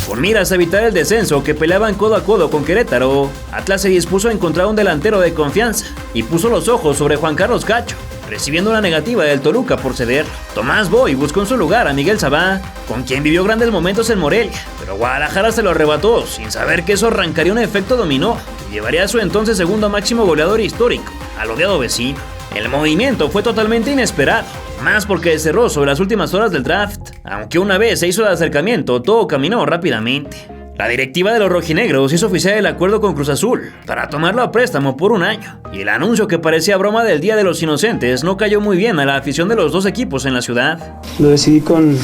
Con miras a evitar el descenso que peleaban codo a codo con Querétaro, Atlas se dispuso a encontrar un delantero de confianza y puso los ojos sobre Juan Carlos Cacho, recibiendo una negativa del Toluca por ceder. Tomás Boy buscó en su lugar a Miguel Sabá, con quien vivió grandes momentos en Morelia, pero Guadalajara se lo arrebató sin saber que eso arrancaría un efecto dominó y llevaría a su entonces segundo máximo goleador histórico al odiado vecino. El movimiento fue totalmente inesperado, más porque cerró sobre las últimas horas del draft, aunque una vez se hizo el acercamiento, todo caminó rápidamente. La directiva de los rojinegros hizo oficial el acuerdo con Cruz Azul para tomarlo a préstamo por un año, y el anuncio que parecía broma del Día de los Inocentes no cayó muy bien a la afición de los dos equipos en la ciudad. Lo decidí con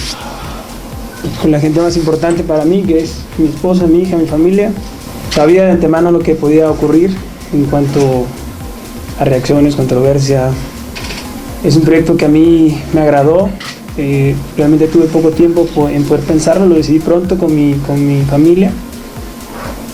la gente más importante para mí, que es mi esposa, mi hija, mi familia. Sabía de antemano lo que podía ocurrir en cuanto a reacciones, controversia. Es un proyecto que a mí me agradó. Realmente tuve poco tiempo en poder pensarlo, lo decidí pronto con mi familia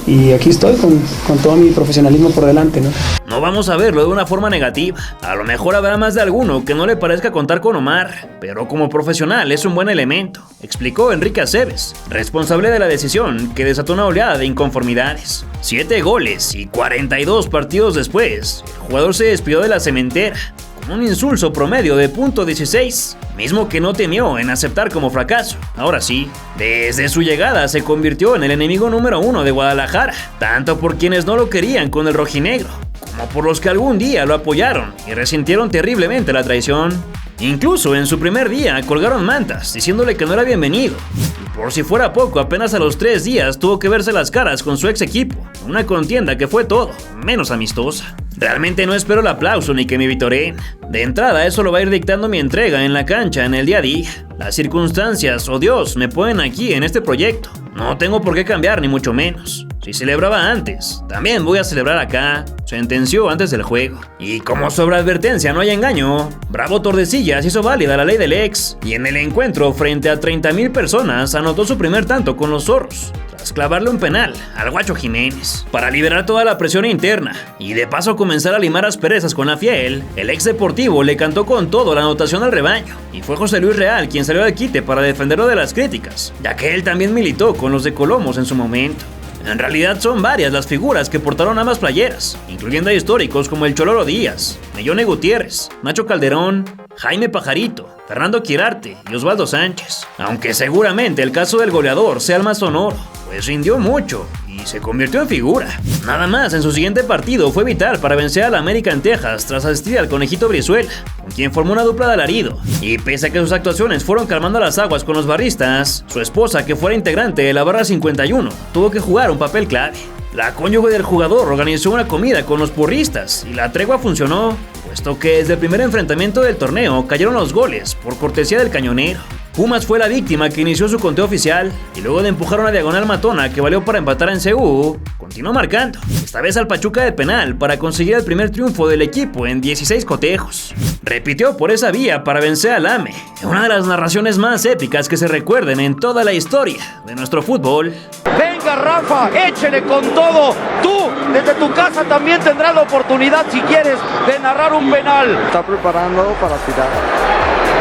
y aquí estoy con todo mi profesionalismo por delante, ¿no? No vamos a verlo de una forma negativa, a lo mejor habrá más de alguno que no le parezca contar con Omar, pero como profesional es un buen elemento, explicó Enrique Aceves, responsable de la decisión que desató una oleada de inconformidades. 7 goles y 42 partidos después, el jugador se despidió de la cementera con un insulso promedio de .16, mismo que no temió en aceptar como fracaso. Ahora sí, desde su llegada se convirtió en el enemigo número 1 de Guadalajara, tanto por quienes no lo querían con el rojinegro, como por los que algún día lo apoyaron y resintieron terriblemente la traición. Incluso en su primer día colgaron mantas diciéndole que no era bienvenido. Y por si fuera poco, apenas a los 3 días tuvo que verse las caras con su ex equipo, una contienda que fue todo menos amistosa. Realmente no espero el aplauso ni que me vitoreen. De entrada eso lo va a ir dictando mi entrega en la cancha en el día a día. Las circunstancias o Dios me ponen aquí en este proyecto. No tengo por qué cambiar ni mucho menos. Si celebraba antes, también voy a celebrar acá, sentenció antes del juego. Y como sobre advertencia no hay engaño, Bravo Tordesillas hizo válida la ley del ex y en el encuentro frente a 30,000 personas anotó su primer tanto con los zorros, tras clavarle un penal al Guacho Jiménez. Para liberar toda la presión interna y de paso comenzar a limar asperezas con la fiel, el ex deportivo le cantó con todo la anotación al rebaño y fue José Luis Real quien salió al quite para defenderlo de las críticas, ya que él también militó con los de Colomos en su momento. En realidad son varias las figuras que portaron ambas playeras, incluyendo a históricos como el Choloro Díaz, Mellone Gutiérrez, Nacho Calderón, Jaime Pajarito, Fernando Quirarte y Osvaldo Sánchez. Aunque seguramente el caso del goleador sea el más sonoro, pues rindió mucho y se convirtió en figura. Nada más en su siguiente partido fue vital para vencer al América en Texas tras asistir al Conejito Brizuela, con quien formó una dupla de alarido. Y pese a que sus actuaciones fueron calmando las aguas con los barristas, su esposa, que fuera integrante de la barra 51, tuvo que jugar un papel clave. La cónyuge del jugador organizó una comida con los porristas y la tregua funcionó, puesto que desde el primer enfrentamiento del torneo cayeron los goles por cortesía del cañonero. Pumas fue la víctima que inició su conteo oficial y luego de empujar una diagonal matona que valió para empatar en CU, continuó marcando, esta vez al Pachuca de penal para conseguir el primer triunfo del equipo en 16 cotejos. Repitió por esa vía para vencer al AME, en una de las narraciones más épicas que se recuerden en toda la historia de nuestro fútbol. Venga Rafa, échele con todo. Tú, desde tu casa también tendrás la oportunidad, si quieres, de narrar un penal. Está preparando para tirar.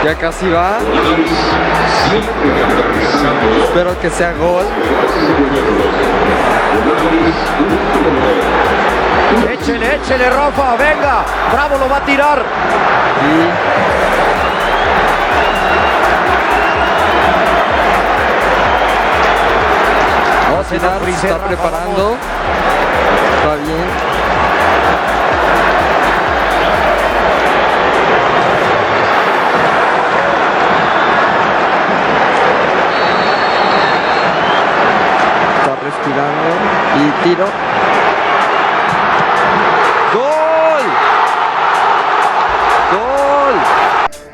Ya casi va. Espero que sea gol. Échele Rafa, venga. Bravo lo va a tirar. Está preparando. Está bien. Y tiro. ¡Gol! ¡Gol!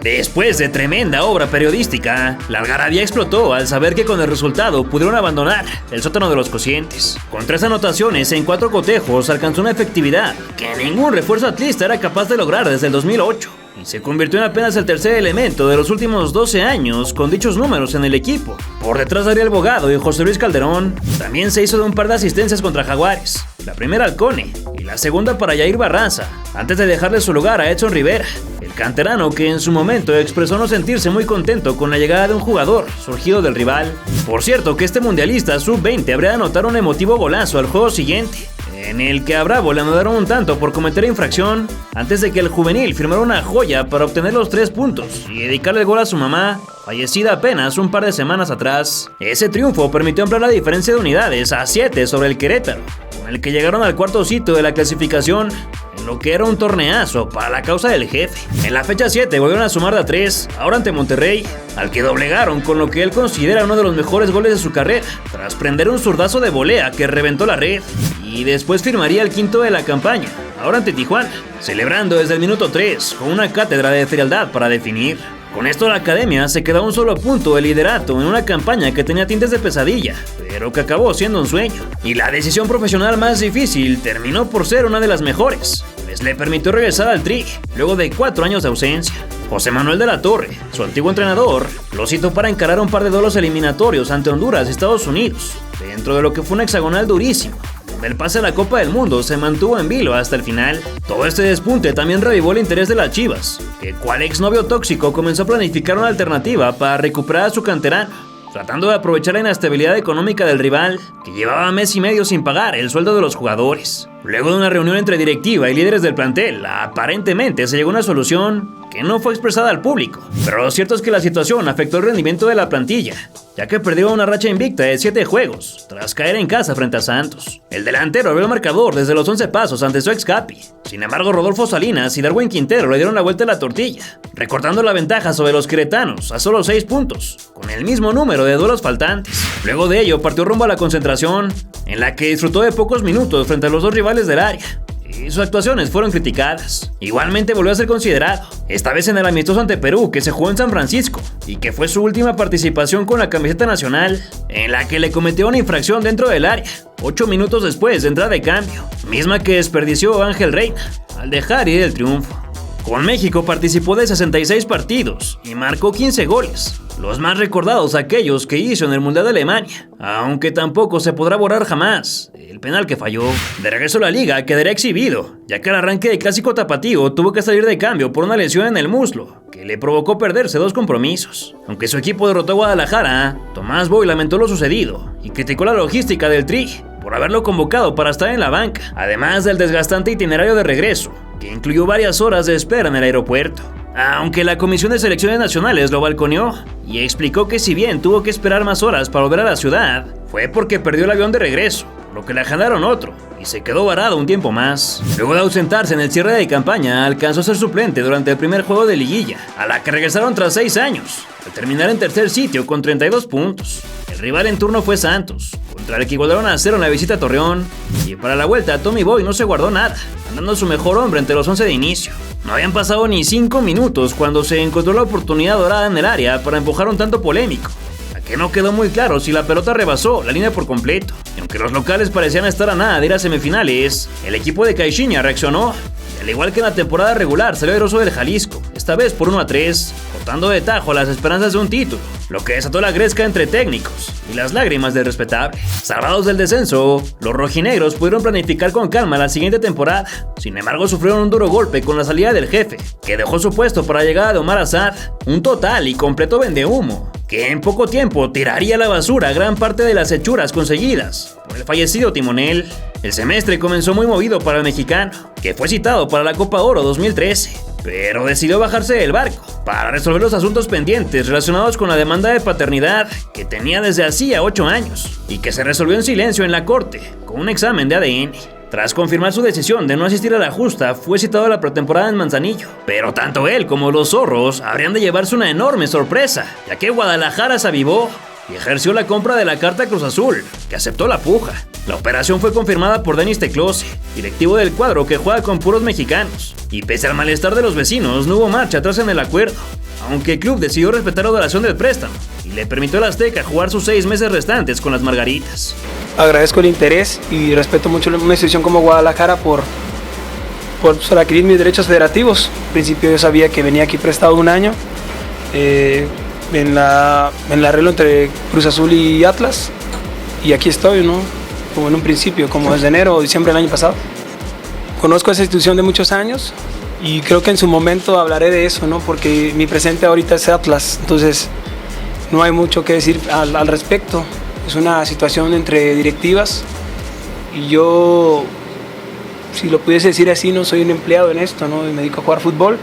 Después de tremenda obra periodística, la algarabía explotó al saber que con el resultado pudieron abandonar el sótano de los cocientes. Con 3 anotaciones en 4 cotejos alcanzó una efectividad que ningún refuerzo atlista era capaz de lograr desde el 2008. Y se convirtió en apenas el tercer elemento de los últimos 12 años con dichos números en el equipo. Por detrás de Ariel Bogado y José Luis Calderón, también se hizo de un par de asistencias contra Jaguares, la primera al Cone y la segunda para Yair Barraza, antes de dejarle su lugar a Edson Rivera, el canterano que en su momento expresó no sentirse muy contento con la llegada de un jugador surgido del rival. Por cierto que este mundialista sub-20 habría de anotar un emotivo golazo al juego siguiente, en el que a Bravo le anotaron un tanto por cometer infracción antes de que el juvenil firmara una joya para obtener los 3 puntos y dedicarle el gol a su mamá, fallecida apenas un par de semanas atrás. Ese triunfo permitió ampliar la diferencia de unidades a 7 sobre el Querétaro, con el que llegaron al cuarto sitio de la clasificación en lo que era un torneazo para la causa del jefe. En la fecha 7 volvieron a sumar de a 3, ahora ante Monterrey, al que doblegaron con lo que él considera uno de los mejores goles de su carrera, tras prender un zurdazo de volea que reventó la red, y después firmaría el quinto de la campaña, ahora ante Tijuana, celebrando desde el minuto 3 con una cátedra de frialdad para definir. Con esto la academia se quedó a un solo punto de liderato en una campaña que tenía tintes de pesadilla, pero que acabó siendo un sueño. Y la decisión profesional más difícil terminó por ser una de las mejores, pues le permitió regresar al Tri luego de 4 años de ausencia. José Manuel de la Torre, su antiguo entrenador, lo citó para encarar un par de duelos eliminatorios ante Honduras y Estados Unidos, dentro de lo que fue un hexagonal durísimo. El pase a la Copa del Mundo se mantuvo en vilo hasta el final. Todo este despunte también revivó el interés de las Chivas, que cual exnovio tóxico comenzó a planificar una alternativa para recuperar a su canterano, tratando de aprovechar la inestabilidad económica del rival, que llevaba mes y medio sin pagar el sueldo de los jugadores. Luego de una reunión entre directiva y líderes del plantel, aparentemente se llegó a una solución que no fue expresada al público, pero lo cierto es que la situación afectó el rendimiento de la plantilla, ya que perdió una racha invicta de 7 juegos, tras caer en casa frente a Santos. El delantero abrió el marcador desde los 11 pasos ante su ex Capi. Sin embargo, Rodolfo Salinas y Darwin Quintero le dieron la vuelta a la tortilla, recortando la ventaja sobre los queretanos a solo 6 puntos, con el mismo número de duelos faltantes. Luego de ello partió rumbo a la concentración, en la que disfrutó de pocos minutos frente a los dos rivales del área, y sus actuaciones fueron criticadas. Igualmente volvió a ser considerado, esta vez en el amistoso ante Perú que se jugó en San Francisco, y que fue su última participación con la camiseta nacional, en la que le cometió una infracción dentro del área, 8 minutos después de entrar de cambio, misma que desperdició Ángel Reina, al dejar ir el triunfo. Con México participó de 66 partidos y marcó 15 goles, los más recordados aquellos que hizo en el Mundial de Alemania, aunque tampoco se podrá borrar jamás el penal que falló. De regreso a la liga quedará exhibido, ya que al arranque del clásico tapatío tuvo que salir de cambio por una lesión en el muslo, que le provocó perderse 2 compromisos. Aunque su equipo derrotó a Guadalajara, Tomás Boy lamentó lo sucedido y criticó la logística del Tri por haberlo convocado para estar en la banca, además del desgastante itinerario de regreso, que incluyó varias horas de espera en el aeropuerto. Aunque la Comisión de Selecciones Nacionales lo balconeó y explicó que si bien tuvo que esperar más horas para volver a la ciudad, fue porque perdió el avión de regreso, lo que le agendaron otro y se quedó varado un tiempo más. Luego de ausentarse en el cierre de campaña, alcanzó a ser suplente durante el primer juego de liguilla, a la que regresaron tras 6 años, al terminar en tercer sitio con 32 puntos. El rival en turno fue Santos, contra el que igualaron a 0 en la visita a Torreón, y para la vuelta Tommy Boy no se guardó nada, andando su mejor hombre entre los 11 de inicio. No habían pasado ni 5 minutos cuando se encontró la oportunidad dorada en el área para empujar un tanto polémico, a que no quedó muy claro si la pelota rebasó la línea por completo. Y aunque los locales parecían estar a nada de ir a semifinales, el equipo de Caixinha reaccionó. Al igual que en la temporada regular, salió airoso del Jalisco, esta vez por 1-3, cortando de tajo las esperanzas de un título, lo que desató la gresca entre técnicos y las lágrimas del respetable. Salvados del descenso, los rojinegros pudieron planificar con calma la siguiente temporada. Sin embargo, sufrieron un duro golpe con la salida del jefe, que dejó su puesto para la llegada de Omar Azad, un total y completo vendehumo, que en poco tiempo tiraría a la basura gran parte de las hechuras conseguidas por el fallecido timonel. El semestre comenzó muy movido para el mexicano, que fue citado para la Copa Oro 2013, pero decidió bajarse del barco para resolver los asuntos pendientes relacionados con la demanda de paternidad que tenía desde hacía 8 años y que se resolvió en silencio en la corte con un examen de ADN. Tras confirmar su decisión de no asistir a la justa, fue citado a la pretemporada en Manzanillo, pero tanto él como los zorros habrían de llevarse una enorme sorpresa, ya que Guadalajara se avivó y ejerció la compra de la carta Cruz Azul, que aceptó la puja. La operación fue confirmada por Denis Teclose, directivo del cuadro que juega con puros mexicanos, y pese al malestar de los vecinos no hubo marcha atrás en el acuerdo, aunque el club decidió respetar la duración del préstamo y le permitió al Azteca jugar sus 6 meses restantes con las Margaritas. Agradezco el interés y respeto mucho una institución como Guadalajara por adquirir mis derechos federativos. Al principio yo sabía que venía aquí prestado 1 año, en el arreglo entre Cruz Azul y Atlas, y aquí estoy, ¿no? Como en un principio, como desde enero o diciembre del año pasado. Conozco esa institución de muchos años, Y creo que en su momento hablaré de eso, ¿no? Porque mi presente ahorita es Atlas, entonces no hay mucho que decir al respecto. Es una situación entre directivas y yo, si lo pudiese decir así, no soy un empleado en esto, ¿no? Me dedico a jugar fútbol.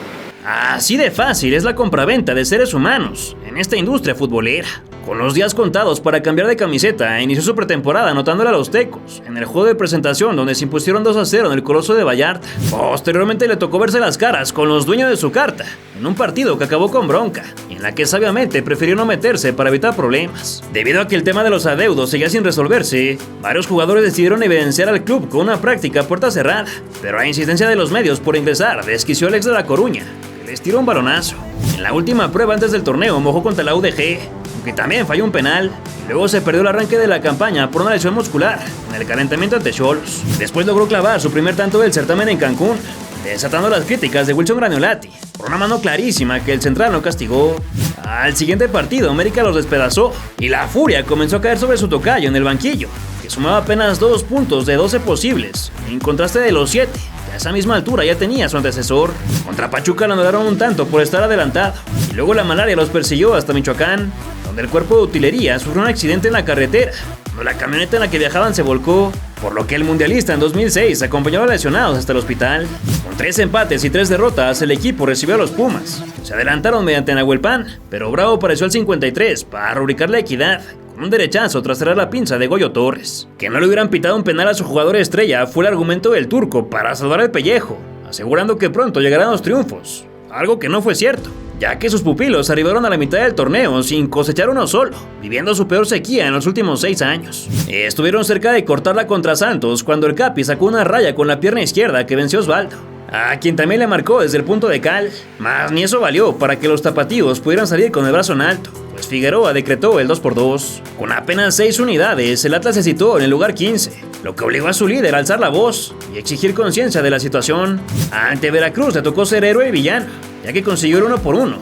Así de fácil es la compraventa de seres humanos en esta industria futbolera. Con los días contados para cambiar de camiseta, inició su pretemporada anotándole a los tecos en el juego de presentación donde se impusieron 2-0 en el Coloso de Vallarta. Posteriormente le tocó verse las caras con los dueños de su carta en un partido que acabó con bronca, en la que sabiamente prefirió no meterse para evitar problemas. Debido a que el tema de los adeudos seguía sin resolverse, varios jugadores decidieron evidenciar al club con una práctica a puerta cerrada, pero a insistencia de los medios por ingresar, desquició el ex de La Coruña, que les tiró un balonazo. En la última prueba antes del torneo mojó contra la UDG, que también falló un penal, y luego se perdió el arranque de la campaña por una lesión muscular en el calentamiento ante Xolos. Después logró clavar su primer tanto del certamen en Cancún, desatando las críticas de Wilson Graniolati por una mano clarísima que el central no castigó. Al siguiente partido, América los despedazó y la furia comenzó a caer sobre su tocayo en el banquillo, que sumaba apenas 2 puntos de 12 posibles, en contraste de los 7 que a esa misma altura ya tenía su antecesor. Contra Pachuca le anularon un tanto por estar adelantado, y luego la malaria los persiguió hasta Michoacán, donde el cuerpo de utilería sufrió un accidente en la carretera, cuando la camioneta en la que viajaban se volcó, por lo que el mundialista en 2006 acompañó a los lesionados hasta el hospital. Con 3 empates y 3 derrotas, el equipo recibió a los Pumas. Se adelantaron mediante Nahuelpan, pero Bravo apareció al 53 para rubricar la equidad, con un derechazo tras cerrar la pinza de Goyo Torres. Que no le hubieran pitado un penal a su jugador estrella fue el argumento del turco para salvar el pellejo, asegurando que pronto llegarán los triunfos, algo que no fue cierto, ya que sus pupilos arribaron a la mitad del torneo sin cosechar uno solo, viviendo su peor sequía en los últimos 6 años. Estuvieron cerca de cortarla contra Santos cuando el Capi sacó una raya con la pierna izquierda que venció Osvaldo, a quien también le marcó desde el punto de cal, mas ni eso valió para que los tapatíos pudieran salir con el brazo en alto, pues Figueroa decretó el 2-2. Con apenas 6 unidades, el Atlas se situó en el lugar 15, lo que obligó a su líder a alzar la voz y exigir conciencia de la situación. Ante Veracruz le tocó ser héroe y villano, ya que consiguió el 1-1,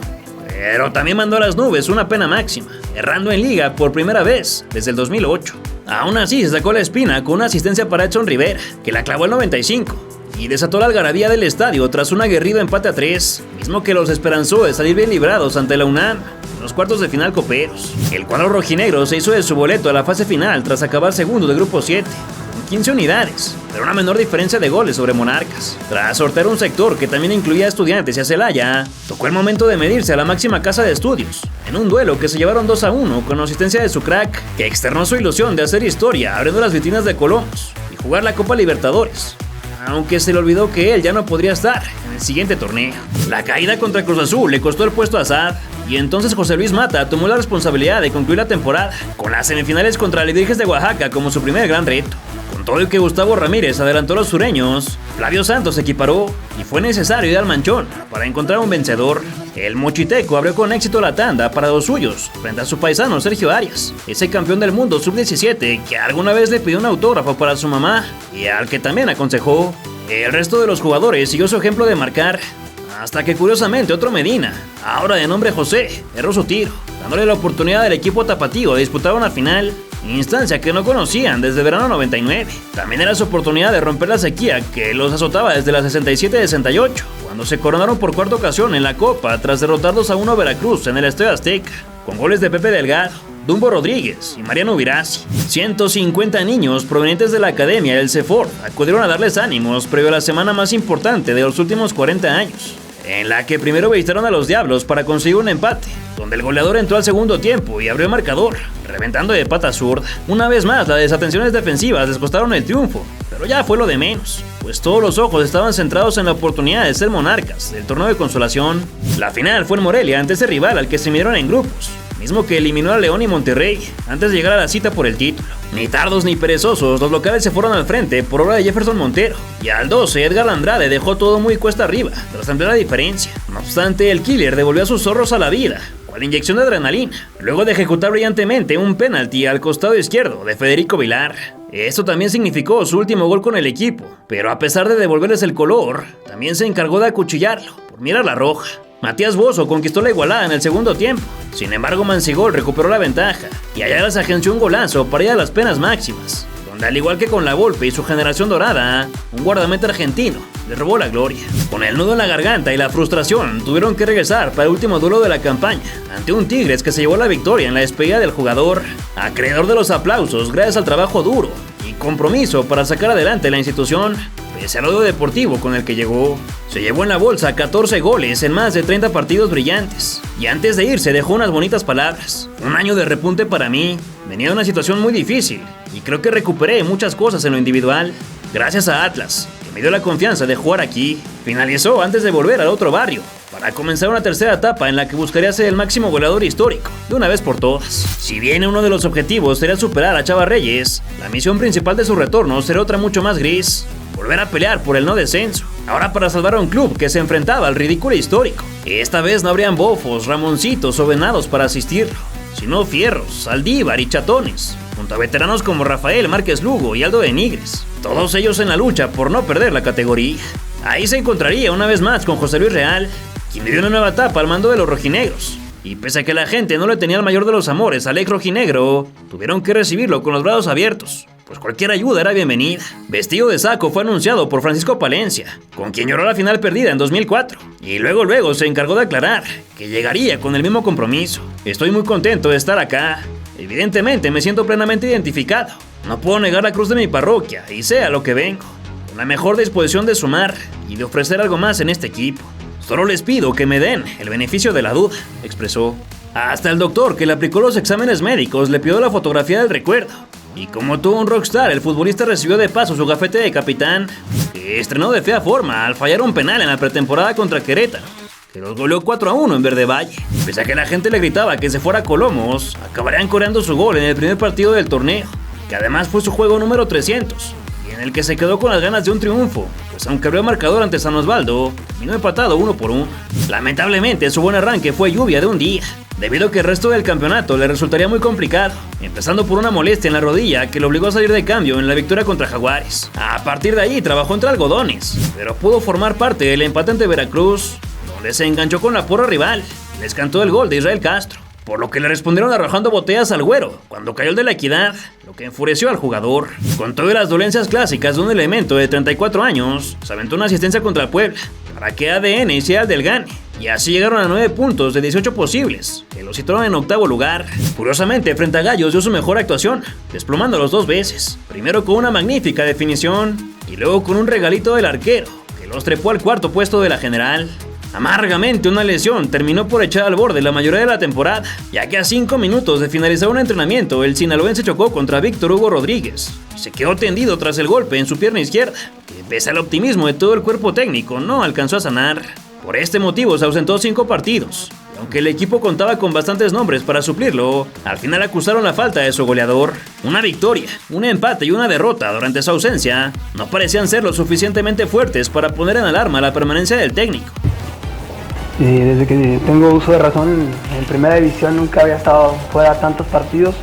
pero también mandó a las nubes una pena máxima, errando en liga por primera vez desde el 2008. Aún así se sacó la espina con una asistencia para Edson Rivera, que la clavó el 95, y desató la algarabía del estadio tras un aguerrido empate a 3, mismo que los esperanzó de salir bien librados ante la UNAM en los cuartos de final coperos. El cuadro rojinegro se hizo de su boleto a la fase final tras acabar segundo de grupo 7, 15 unidades, pero una menor diferencia de goles sobre Monarcas. Tras sortear un sector que también incluía a Estudiantes y a Celaya, tocó el momento de medirse a la máxima casa de estudios, en un duelo que se llevaron 2-1 con asistencia de su crack, que externó su ilusión de hacer historia abriendo las vitrinas de Colombos y jugar la Copa Libertadores, aunque se le olvidó que él ya no podría estar en el siguiente torneo. La caída contra Cruz Azul le costó el puesto a Saad, y entonces José Luis Mata tomó la responsabilidad de concluir la temporada, con las semifinales contra Alebrijes de Oaxaca como su primer gran reto. Con todo el que Gustavo Ramírez adelantó a los sureños, Flavio Santos se equiparó y fue necesario ir al manchón para encontrar un vencedor. El mochiteco abrió con éxito la tanda para los suyos frente a su paisano Sergio Arias, ese campeón del mundo sub-17 que alguna vez le pidió un autógrafo para su mamá y al que también aconsejó. El resto de los jugadores siguió su ejemplo de marcar, hasta que curiosamente otro Medina, ahora de nombre José, erró su tiro, dándole la oportunidad al equipo tapatío de disputar una final, instancia que no conocían desde verano 99. También era su oportunidad de romper la sequía que los azotaba desde la 67-68, cuando se coronaron por cuarta ocasión en la Copa tras derrotar 2-1 a Veracruz en el Estadio Azteca, con goles de Pepe Delgado, Dumbo Rodríguez y Mariano Virassi. 150 niños provenientes de la academia del CEFOR acudieron a darles ánimos previo a la semana más importante de los últimos 40 años, en la que primero visitaron a los Diablos para conseguir un empate, donde el goleador entró al segundo tiempo y abrió el marcador, reventando de pata zurda. Una vez más, las desatenciones defensivas les costaron el triunfo, pero ya fue lo de menos, pues todos los ojos estaban centrados en la oportunidad de ser monarcas del torneo de consolación. La final fue en Morelia ante ese rival al que se midieron en grupos, mismo que eliminó a León y Monterrey antes de llegar a la cita por el título. Ni tardos ni perezosos, los locales se fueron al frente por obra de Jefferson Montero, y al 12 Edgar Andrade dejó todo muy cuesta arriba tras ampliar la diferencia. No obstante, el killer devolvió a sus zorros a la vida con la inyección de adrenalina, luego de ejecutar brillantemente un penalti al costado izquierdo de Federico Vilar. Esto también significó su último gol con el equipo, pero a pesar de devolverles el color, también se encargó de acuchillarlo por mirar la roja. Matías Bozo conquistó la igualada en el segundo tiempo. Sin embargo, Mancigol recuperó la ventaja y Ayala se agenció un golazo para ir a las penas máximas, donde al igual que con la Volpe y su generación dorada, un guardameta argentino le robó la gloria. Con el nudo en la garganta y la frustración, tuvieron que regresar para el último duelo de la campaña, ante un Tigres que se llevó la victoria en la despedida del jugador, acreedor de los aplausos gracias al trabajo duro y compromiso para sacar adelante la institución. Pese al odio deportivo con el que llegó, se llevó en la bolsa 14 goles en más de 30 partidos brillantes. Y antes de irse dejó unas bonitas palabras. Un año de repunte para mí. Venía de una situación muy difícil y creo que recuperé muchas cosas en lo individual. Gracias a Atlas, que me dio la confianza de jugar aquí. Finalizó antes de volver al otro barrio, para comenzar una tercera etapa en la que buscaría ser el máximo goleador histórico, de una vez por todas. Si bien uno de los objetivos sería superar a Chava Reyes, la misión principal de su retorno será otra mucho más gris: volver a pelear por el no descenso, ahora para salvar a un club que se enfrentaba al ridículo histórico. Esta vez no habrían bofos, ramoncitos o venados para asistirlo, sino fierros, Saldívar y chatones, junto a veteranos como Rafael Márquez Lugo y Aldo de Nigres, todos ellos en la lucha por no perder la categoría. Ahí se encontraría una vez más con José Luis Real, quien vivió una nueva etapa al mando de los rojinegros. Y pese a que la gente no le tenía el mayor de los amores al ex rojinegro, tuvieron que recibirlo con los brazos abiertos, pues cualquier ayuda era bienvenida. Vestido de saco fue anunciado por Francisco Palencia, con quien lloró la final perdida en 2004, y luego se encargó de aclarar que llegaría con el mismo compromiso. Estoy muy contento de estar acá. Evidentemente me siento plenamente identificado. No puedo negar la cruz de mi parroquia y sé a lo que vengo, con la mejor disposición de sumar y de ofrecer algo más en este equipo. Solo les pido que me den el beneficio de la duda, expresó. Hasta el doctor que le aplicó los exámenes médicos le pidió la fotografía del recuerdo. Y como todo un rockstar, el futbolista recibió de paso su gafete de capitán, que estrenó de fea forma al fallar un penal en la pretemporada contra Querétaro, que los goleó 4-1 en Verde Valle. Pese a que la gente le gritaba que se fuera a Colomos, acabarían coreando su gol en el primer partido del torneo, que además fue su juego número 300, y en el que se quedó con las ganas de un triunfo, pues aunque abrió marcador ante San Osvaldo, vino empatado 1-1. Lamentablemente su buen arranque fue lluvia de un día, debido a que el resto del campeonato le resultaría muy complicado, empezando por una molestia en la rodilla que lo obligó a salir de cambio en la victoria contra Jaguares. A partir de ahí trabajó entre algodones, pero pudo formar parte del empate ante Veracruz, donde se enganchó con la porra rival, les cantó el gol de Israel Castro, por lo que le respondieron arrojando botellas al Güero cuando cayó el de la Equidad, lo que enfureció al jugador. Con todas las dolencias clásicas de un elemento de 34 años, se aventó una asistencia contra el Puebla para que ADN hiciera el del gane, y así llegaron a 9 puntos de 18 posibles, que los situaron en octavo lugar. Curiosamente, frente a Gallos dio su mejor actuación, desplomándolos 2 veces, primero con una magnífica definición y luego con un regalito del arquero, que los trepó al cuarto puesto de la general. Amargamente, una lesión terminó por echar al borde la mayoría de la temporada, ya que a 5 minutos de finalizar un entrenamiento, el sinaloense chocó contra Víctor Hugo Rodríguez y se quedó tendido tras el golpe en su pierna izquierda, que pese al optimismo de todo el cuerpo técnico no alcanzó a sanar. Por este motivo se ausentó 5 partidos, y aunque el equipo contaba con bastantes nombres para suplirlo, al final acusaron la falta de su goleador. Una victoria, un empate y una derrota durante su ausencia no parecían ser lo suficientemente fuertes para poner en alarma la permanencia del técnico. Desde que tengo uso de razón, en primera división nunca había estado fuera tantos partidos.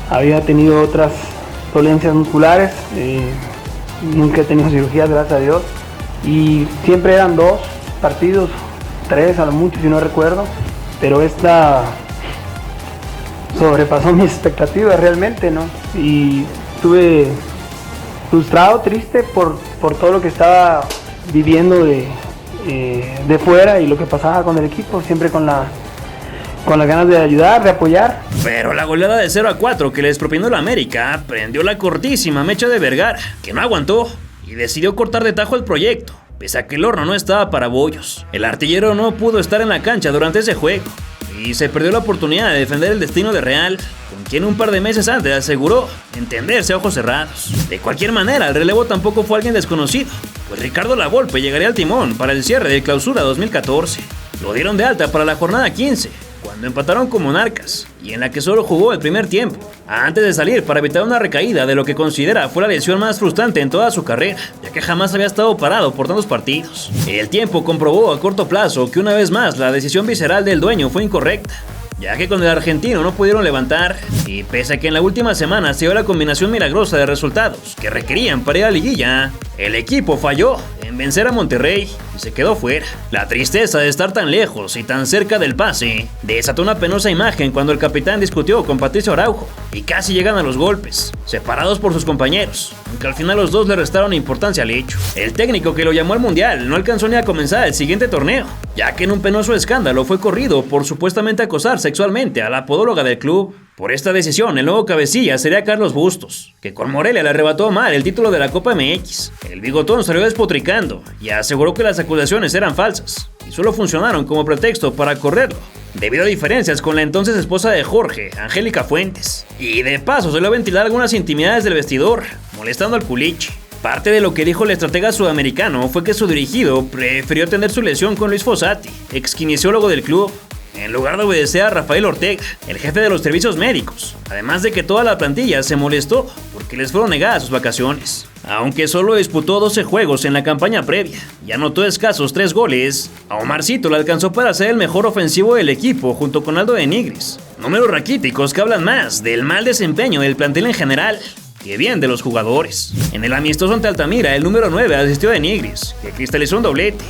Había tenido otras dolencias musculares, nunca he tenido cirugías, gracias a Dios. Y siempre eran 2 partidos, 3 a lo mucho si no recuerdo. Pero esta sobrepasó mis expectativas realmente, ¿no? Y estuve frustrado, triste por todo lo que estaba viviendo de fuera y lo que pasaba con el equipo, siempre con las ganas de ayudar, de apoyar. Pero la goleada de 0-4 que les propinó la América prendió la cortísima mecha de Vergara, que no aguantó y decidió cortar de tajo el proyecto, pese a que el horno no estaba para bollos. El artillero no pudo estar en la cancha durante ese juego y se perdió la oportunidad de defender el destino de Real, con quien un par de meses antes aseguró entenderse a ojos cerrados. De cualquier manera, el relevo tampoco fue alguien desconocido, pues Ricardo La Volpe llegaría al timón para el cierre de Clausura 2014. Lo dieron de alta para la jornada 15, cuando empataron con Monarcas, y en la que solo jugó el primer tiempo, antes de salir para evitar una recaída de lo que considera fue la lesión más frustrante en toda su carrera, ya que jamás había estado parado por tantos partidos. El tiempo comprobó a corto plazo que una vez más la decisión visceral del dueño fue incorrecta, ya que con el argentino no pudieron levantar, y pese a que en la última semana se dio la combinación milagrosa de resultados que requerían para ir a liguilla, el equipo falló en en vencer a Monterrey y se quedó fuera. La tristeza de estar tan lejos y tan cerca del pase desató una penosa imagen cuando el capitán discutió con Patricio Araujo y casi llegan a los golpes, separados por sus compañeros, aunque al final los dos le restaron importancia al hecho. El técnico que lo llamó al Mundial no alcanzó ni a comenzar el siguiente torneo, ya que en un penoso escándalo fue corrido por supuestamente acosar sexualmente a la podóloga del club. Por esta decisión, el nuevo cabecilla sería Carlos Bustos, que con Morelia le arrebató mal el título de la Copa MX. El bigotón salió despotricando y aseguró que las acusaciones eran falsas y solo funcionaron como pretexto para correrlo, debido a diferencias con la entonces esposa de Jorge, Angélica Fuentes. Y de paso se le ventilar algunas intimidades del vestidor, molestando al culiche. Parte de lo que dijo el estratega sudamericano fue que su dirigido prefirió atender su lesión con Luis Fossati, ex kinesiólogo del club, en lugar de obedecer a Rafael Ortega, el jefe de los servicios médicos, además de que toda la plantilla se molestó porque les fueron negadas sus vacaciones. Aunque solo disputó 12 juegos en la campaña previa y anotó escasos 3 goles, a Omarcito le alcanzó para ser el mejor ofensivo del equipo junto con Aldo de Nigris. Números raquíticos que hablan más del mal desempeño del plantel en general que bien de los jugadores. En el amistoso ante Altamira, el número 9 asistió a Nigris, que cristalizó un doblete,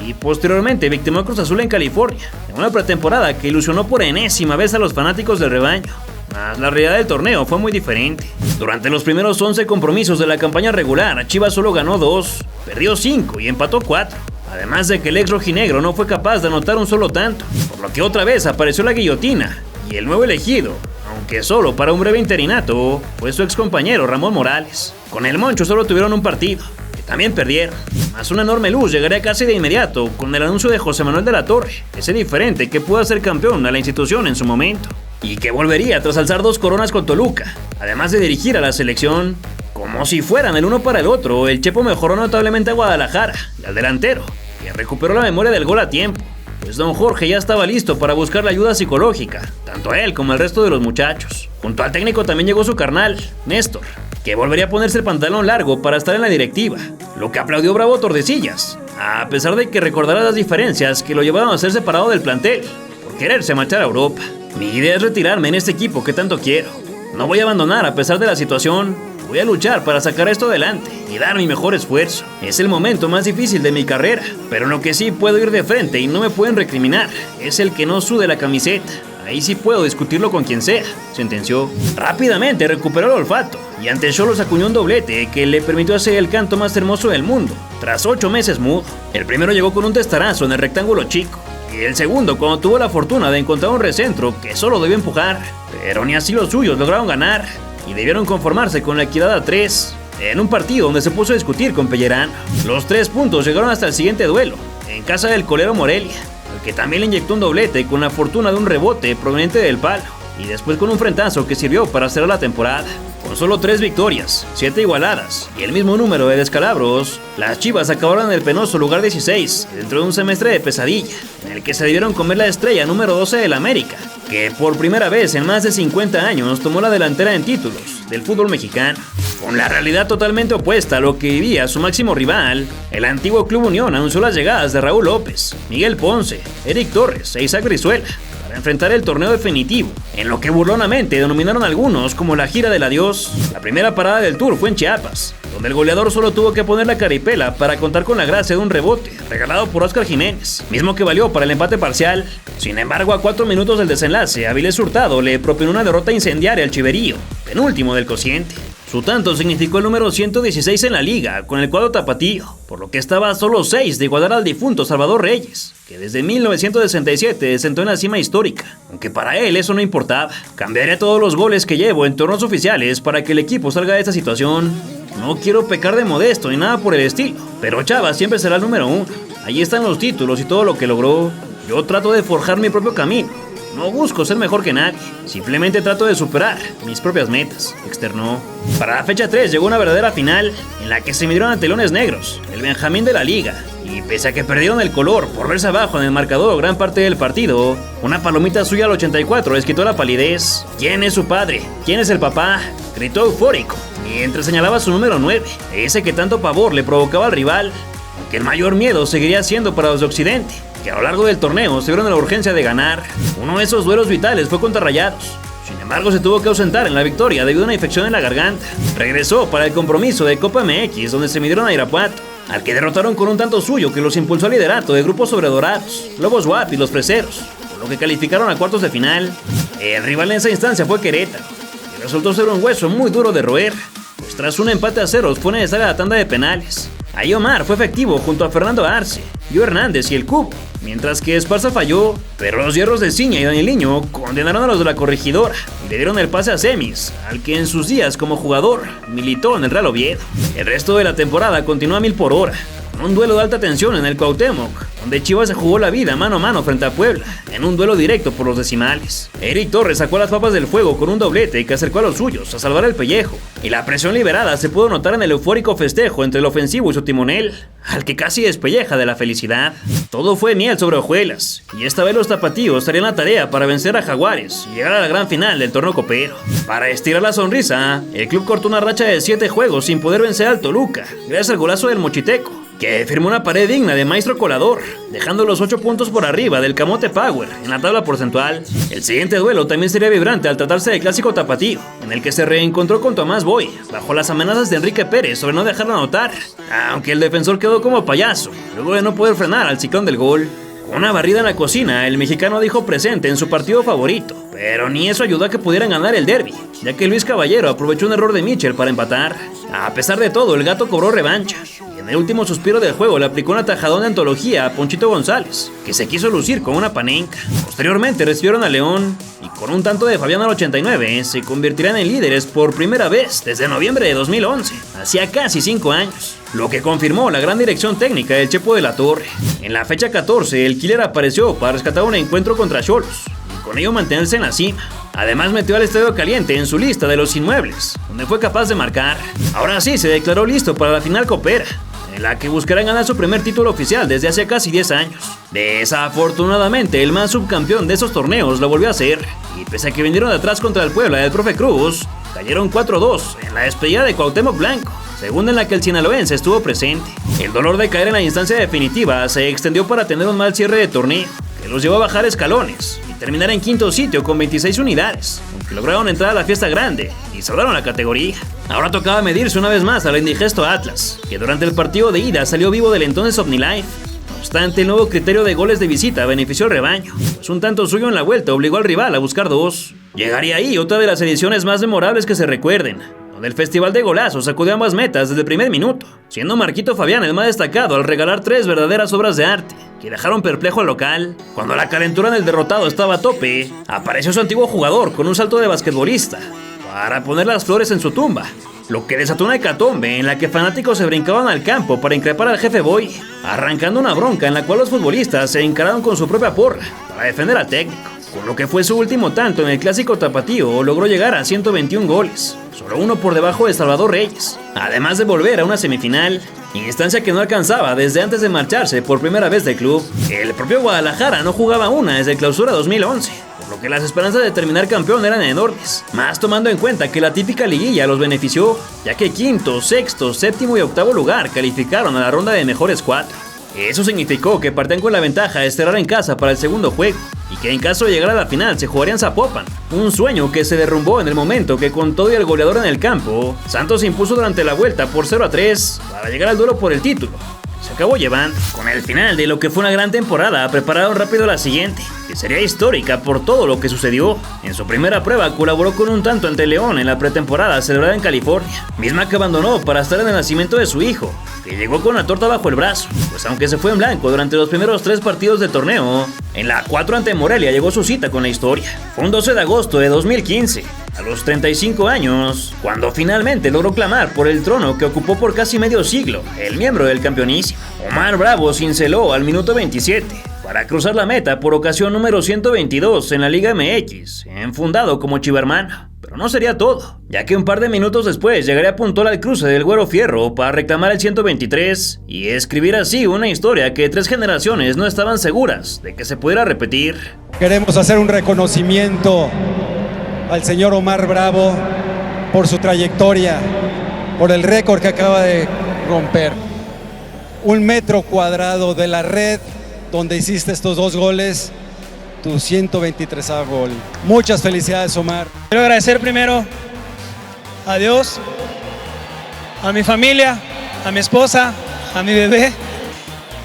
y posteriormente victimó a Cruz Azul en California, en una pretemporada que ilusionó por enésima vez a los fanáticos del rebaño. Mas la realidad del torneo fue muy diferente. Durante los primeros 11 compromisos de la campaña regular, Chivas solo ganó 2, perdió 5 y empató 4. Además de que el ex rojinegro no fue capaz de anotar un solo tanto, por lo que otra vez apareció la guillotina, y el nuevo elegido, aunque solo para un breve interinato, fue su ex compañero Ramón Morales. Con el Moncho solo tuvieron un partido, que también perdieron. Más una enorme luz llegaría casi de inmediato con el anuncio de José Manuel de la Torre, ese diferente que pudo ser campeón a la institución en su momento, y que volvería tras alzar 2 coronas con Toluca, además de dirigir a la selección. Como si fueran el uno para el otro, el Chepo mejoró notablemente a Guadalajara y al delantero, que recuperó la memoria del gol a tiempo, pues don Jorge ya estaba listo para buscar la ayuda psicológica, tanto a él como al resto de los muchachos. Junto al técnico también llegó su carnal, Néstor, que volvería a ponerse el pantalón largo para estar en la directiva, lo que aplaudió bravo Tordesillas, a pesar de que recordará las diferencias que lo llevaron a ser separado del plantel, por quererse marchar a Europa. Mi idea es retirarme en este equipo que tanto quiero. No voy a abandonar a pesar de la situación. Voy a luchar para sacar esto adelante y dar mi mejor esfuerzo. Es el momento más difícil de mi carrera, pero en lo que sí puedo ir de frente y no me pueden recriminar es el que no sude la camiseta. Ahí sí puedo discutirlo con quien sea, sentenció. Rápidamente recuperó el olfato y ante Xolos acuñó un doblete que le permitió hacer el canto más hermoso del mundo, tras 8 meses mudo. El primero llegó con un testarazo en el rectángulo chico, y el segundo cuando tuvo la fortuna de encontrar un recentro que solo debió empujar, pero ni así los suyos lograron ganar y debieron conformarse con la equidad a 3 en un partido donde se puso a discutir con Pellerano. Los 3 puntos llegaron hasta el siguiente duelo, en casa del colero Morelia, al que también le inyectó un doblete con la fortuna de un rebote proveniente del palo, y después con un frentazo que sirvió para cerrar la temporada. Con solo 3 victorias, 7 igualadas y el mismo número de descalabros, las Chivas acabaron en el penoso lugar 16 dentro de un semestre de pesadilla, en el que se debieron comer la estrella número 12 del América, que por primera vez en más de 50 años tomó la delantera en títulos del fútbol mexicano. Con la realidad totalmente opuesta a lo que vivía su máximo rival, el antiguo Club Unión anunció las llegadas de Raúl López, Miguel Ponce, Eric Torres e Isaac Brizuela para enfrentar el torneo definitivo, en lo que burlonamente denominaron algunos como la gira del adiós. La primera parada del tour fue en Chiapas, donde el goleador solo tuvo que poner la caripela para contar con la gracia de un rebote regalado por Óscar Jiménez, mismo que valió para el empate parcial. Sin embargo, a 4 minutos del desenlace, Avilés Hurtado le propinó una derrota incendiaria al Chiverío, penúltimo del cociente. Su tanto significó el número 116 en la liga con el cuadro tapatío, por lo que estaba a solo 6 de igualar al difunto Salvador Reyes, que desde 1967 sentó en la cima histórica, aunque para él eso no importaba. Cambiaré todos los goles que llevo en torneos oficiales para que el equipo salga de esta situación. No quiero pecar de modesto ni nada por el estilo, pero Chivas siempre será el número 1. Ahí están los títulos y todo lo que logró. Yo trato de forjar mi propio camino. No busco ser mejor que nadie, simplemente trato de superar mis propias metas, externó. Para la fecha 3 llegó una verdadera final en la que se midieron ante Leones Negros, el Benjamín de la liga, y pese a que perdieron el color por verse abajo en el marcador gran parte del partido, una palomita suya al 84 les quitó la palidez. ¿Quién es su padre? ¿Quién es el papá?, gritó eufórico, mientras señalaba su número 9, ese que tanto pavor le provocaba al rival, aunque el mayor miedo seguiría siendo para los de Occidente, que a lo largo del torneo se vieron la urgencia de ganar. Uno de esos duelos vitales fue contra Rayados. Sin embargo, se tuvo que ausentar en la victoria debido a una infección en la garganta. Regresó para el compromiso de Copa MX, donde se midieron a Irapuato, al que derrotaron con un tanto suyo que los impulsó al liderato de grupos sobre Dorados, Lobos WAP y los Freseros, por lo que calificaron a cuartos de final. El rival en esa instancia fue Querétaro, y resultó ser un hueso muy duro de roer, pues tras un empate a ceros fue necesaria la tanda de penales. Ahí Omar fue efectivo junto a Fernando Arce, Gio Hernández y el Cup, mientras que Esparza falló, pero los hierros de Ciña y Danieliño condenaron a los de la corregidora y le dieron el pase a semis, al que en sus días como jugador militó en el Real Oviedo. El resto de la temporada continuó a 1000 por hora, con un duelo de alta tensión en el Cuauhtémoc, donde Chivas se jugó la vida mano a mano frente a Puebla, en un duelo directo por los decimales. Eric Torres sacó las papas del fuego con un doblete que acercó a los suyos a salvar el pellejo, y la presión liberada se pudo notar en el eufórico festejo entre el ofensivo y su timonel, al que casi despelleja de la felicidad. Todo fue miel sobre hojuelas, y esta vez los tapatíos harían la tarea para vencer a Jaguares y llegar a la gran final del torneo copero. Para estirar la sonrisa, el club cortó una racha de 7 juegos sin poder vencer al Toluca, gracias al golazo del Mochiteco, que firmó una pared digna de maestro colador, dejando los 8 puntos por arriba del Camote Power en la tabla porcentual. El siguiente duelo también sería vibrante al tratarse del clásico tapatío, en el que se reencontró con Tomás Boy, bajo las amenazas de Enrique Pérez sobre no dejarlo anotar, aunque el defensor quedó como payaso, luego de no poder frenar al ciclón del gol. Con una barrida en la cocina, el mexicano dijo presente en su partido favorito, pero ni eso ayudó a que pudieran ganar el derbi, ya que Luis Caballero aprovechó un error de Mitchell para empatar. A pesar de todo, el Gato cobró revancha, y en el último suspiro del juego le aplicó un atajadón de antología a Ponchito González, que se quiso lucir con una panenca. Posteriormente recibieron a León, y con un tanto de Fabián al 89, se convertirán en líderes por primera vez desde noviembre de 2011, hacía casi 5 años, lo que confirmó la gran dirección técnica del Chepo de la Torre. En la fecha 14, el Killer apareció para rescatar un encuentro contra Xolos, y con ello mantenerse en la cima. Además metió al Estadio Caliente en su lista de los inmuebles, donde fue capaz de marcar. Ahora sí se declaró listo para la final copera, en la que buscarán ganar su primer título oficial desde hace casi 10 años. Desafortunadamente, el más subcampeón de esos torneos lo volvió a hacer, y pese a que vinieron de atrás contra el Puebla del Profe Cruz, cayeron 4-2 en la despedida de Cuauhtémoc Blanco, segunda en la que el sinaloense estuvo presente. El dolor de caer en la instancia definitiva se extendió para tener un mal cierre de torneo, que los llevó a bajar escalones y terminar en quinto sitio con 26 unidades, aunque lograron entrar a la fiesta grande y salvaron la categoría. Ahora tocaba medirse una vez más al indigesto Atlas, que durante el partido de ida salió vivo del entonces OmniLife. No obstante, el nuevo criterio de goles de visita benefició al rebaño, pues un tanto suyo en la vuelta obligó al rival a buscar 2. Llegaría ahí otra de las ediciones más memorables que se recuerden, donde el festival de golazos sacudió ambas metas desde el primer minuto, siendo Marquito Fabián el más destacado al regalar 3 verdaderas obras de arte, que dejaron perplejo al local. Cuando la calentura en el derrotado estaba a tope, apareció su antiguo jugador con un salto de basquetbolista, para poner las flores en su tumba, lo que desató una hecatombe en la que fanáticos se brincaban al campo para increpar al jefe Boy, arrancando una bronca en la cual los futbolistas se encararon con su propia porra para defender al técnico. Con lo que fue su último tanto en el clásico tapatío, logró llegar a 121 goles, solo uno por debajo de Salvador Reyes, además de volver a una semifinal, instancia que no alcanzaba desde antes de marcharse por primera vez del club. El propio Guadalajara no jugaba una desde Clausura 2011, por lo que las esperanzas de terminar campeón eran enormes, más tomando en cuenta que la típica liguilla los benefició, ya que quinto, sexto, séptimo y octavo lugar calificaron a la ronda de mejores 4. Eso significó que partían con la ventaja de cerrar en casa para el segundo juego, y que en caso de llegar a la final se jugaría en Zapopan, un sueño que se derrumbó en el momento que con todo y el goleador en el campo, Santos se impuso durante la vuelta por 0-3 para llegar al duelo por el título. Se acabó llevando. Con el final de lo que fue una gran temporada, prepararon rápido la siguiente, que sería histórica por todo lo que sucedió. En su primera prueba colaboró con un tanto ante León en la pretemporada celebrada en California, misma que abandonó para estar en el nacimiento de su hijo, que llegó con la torta bajo el brazo, pues aunque se fue en blanco durante los primeros 3 partidos del torneo, en la 4 ante Morelia llegó su cita con la historia. Fue un 12 de agosto de 2015, a los 35 años, cuando finalmente logró clamar por el trono que ocupó por casi medio siglo el miembro del campeonísimo. Omar Bravo cinceló al minuto 27 para cruzar la meta por ocasión número 122 en la Liga MX, enfundado como chivermano. Pero no sería todo, ya que un par de minutos después llegaría puntual al cruce del Güero Fierro para reclamar el 123 y escribir así una historia que 3 generaciones no estaban seguras de que se pudiera repetir. Queremos hacer un reconocimiento al señor Omar Bravo por su trayectoria, por el récord que acaba de romper. 1 metro cuadrado de la red donde hiciste estos 2 goles, tu 123º gol. Muchas felicidades, Omar. Quiero agradecer primero a Dios, a mi familia, a mi esposa, a mi bebé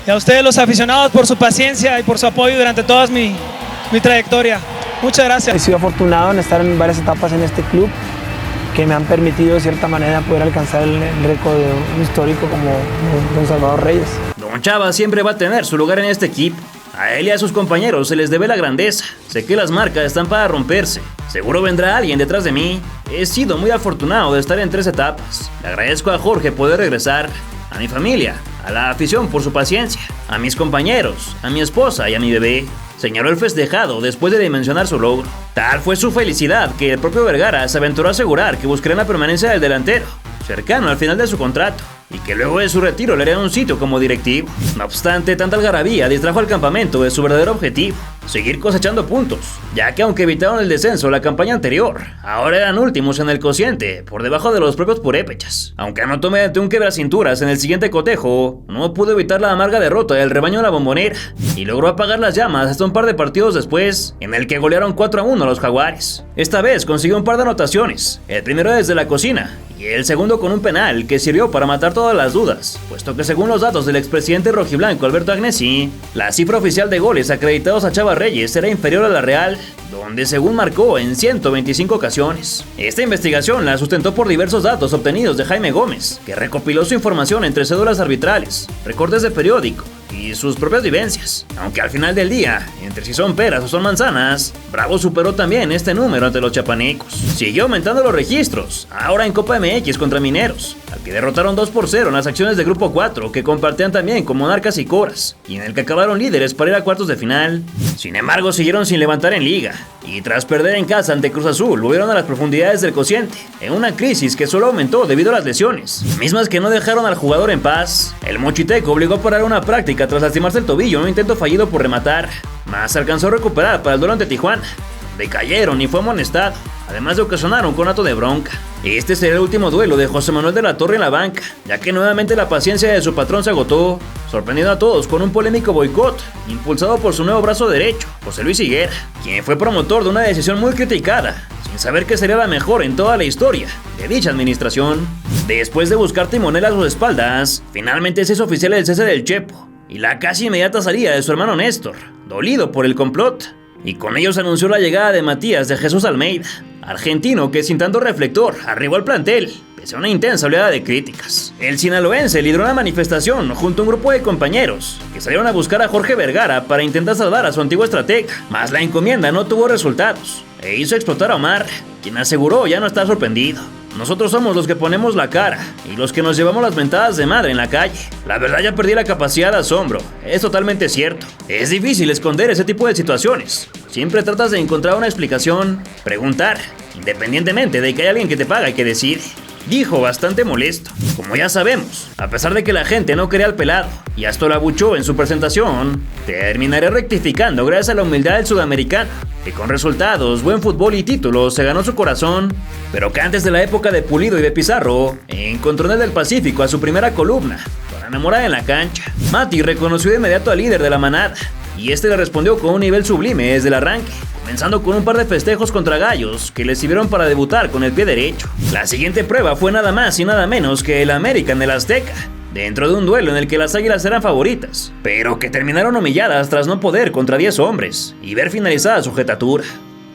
y a ustedes los aficionados por su paciencia y por su apoyo durante toda mi trayectoria. Muchas gracias. He sido afortunado en estar en varias etapas en este club que me han permitido de cierta manera poder alcanzar el récord de un histórico como Don Salvador Reyes. Don Chava siempre va a tener su lugar en este equipo. A él y a sus compañeros se les debe la grandeza. Sé que las marcas están para romperse. Seguro vendrá alguien detrás de mí. He sido muy afortunado de estar en 3 etapas. Le agradezco a Jorge poder regresar, a mi familia, a la afición por su paciencia, a mis compañeros, a mi esposa y a mi bebé. Señaló el festejado después de dimensionar su logro. Tal fue su felicidad que el propio Vergara se aventuró a asegurar que buscaría la permanencia del delantero, cercano al final de su contrato, y que luego de su retiro le haría un sitio como directivo. No obstante, tanta algarabía distrajo al campamento de su verdadero objetivo, seguir cosechando puntos, ya que aunque evitaron el descenso la campaña anterior, ahora eran últimos en el cociente, por debajo de los propios purépechas. Aunque anotó mediante un quebracinturas en el siguiente cotejo, no pudo evitar la amarga derrota del rebaño de la Bombonera, y logró apagar las llamas hasta un par de partidos después, en el que golearon 4-1 a los Jaguares. Esta vez consiguió un par de anotaciones, el primero desde la cocina, y el segundo con un penal que sirvió para matar todas las dudas, puesto que según los datos del expresidente rojiblanco Alberto Agnesi, la cifra oficial de goles acreditados a Chava Reyes era inferior a la real, donde según marcó en 125 ocasiones. Esta investigación la sustentó por diversos datos obtenidos de Jaime Gómez, que recopiló su información entre cédulas arbitrales, recortes de periódico y sus propias vivencias. Aunque al final del día, entre si son peras o son manzanas, Bravo superó también este número ante los chapanecos. Siguió aumentando los registros, ahora en Copa MX contra Mineros, al que derrotaron 2-0 en las acciones de Grupo 4 que compartían también con Monarcas y Coras, y en el que acabaron líderes para ir a cuartos de final. Sin embargo, siguieron sin levantar en liga, y tras perder en casa ante Cruz Azul, volvieron a las profundidades del cociente, en una crisis que solo aumentó debido a las lesiones, mismas que no dejaron al jugador en paz. El mochiteco obligó a parar una práctica tras lastimarse el tobillo en un intento fallido por rematar, mas alcanzó a recuperar para el duelo ante Tijuana, donde cayeron y fue amonestado, además de ocasionar un conato de bronca. Este será el último duelo de José Manuel de la Torre en la banca, ya que nuevamente la paciencia de su patrón se agotó, sorprendiendo a todos con un polémico boicot, impulsado por su nuevo brazo derecho, José Luis Higuera, quien fue promotor de una decisión muy criticada, sin saber que sería la mejor en toda la historia de dicha administración. Después de buscar timonel a sus espaldas, finalmente se hizo oficial el cese del Chepo, y la casi inmediata salida de su hermano Néstor, dolido por el complot. Y con ello se anunció la llegada de Matías de Jesús Almeida, argentino que sin tanto reflector arribó al plantel, pese a una intensa oleada de críticas. El sinaloense lideró una manifestación junto a un grupo de compañeros que salieron a buscar a Jorge Vergara para intentar salvar a su antiguo estratega, mas la encomienda no tuvo resultados e hizo explotar a Omar, quien aseguró ya no estar sorprendido. Nosotros somos los que ponemos la cara y los que nos llevamos las mentadas de madre en la calle. La verdad ya perdí la capacidad de asombro, es totalmente cierto. Es difícil esconder ese tipo de situaciones. Siempre tratas de encontrar una explicación, preguntar, independientemente de que hay alguien que te paga y que decide. Dijo bastante molesto. Como ya sabemos, a pesar de que la gente no quería al pelado y hasta lo abuchó en su presentación, terminaré rectificando gracias a la humildad del sudamericano, que con resultados, buen fútbol y títulos se ganó su corazón, pero que antes de la época de Pulido y de Pizarro, encontró en el del Pacífico a su primera columna, para enamorar en la cancha. Mati reconoció de inmediato al líder de la manada, y este le respondió con un nivel sublime desde el arranque, comenzando con un par de festejos contra Gallos que le sirvieron para debutar con el pie derecho. La siguiente prueba fue nada más y nada menos que el América en el Azteca, dentro de un duelo en el que las Águilas eran favoritas, pero que terminaron humilladas tras no poder contra 10 hombres y ver finalizada su jetatura.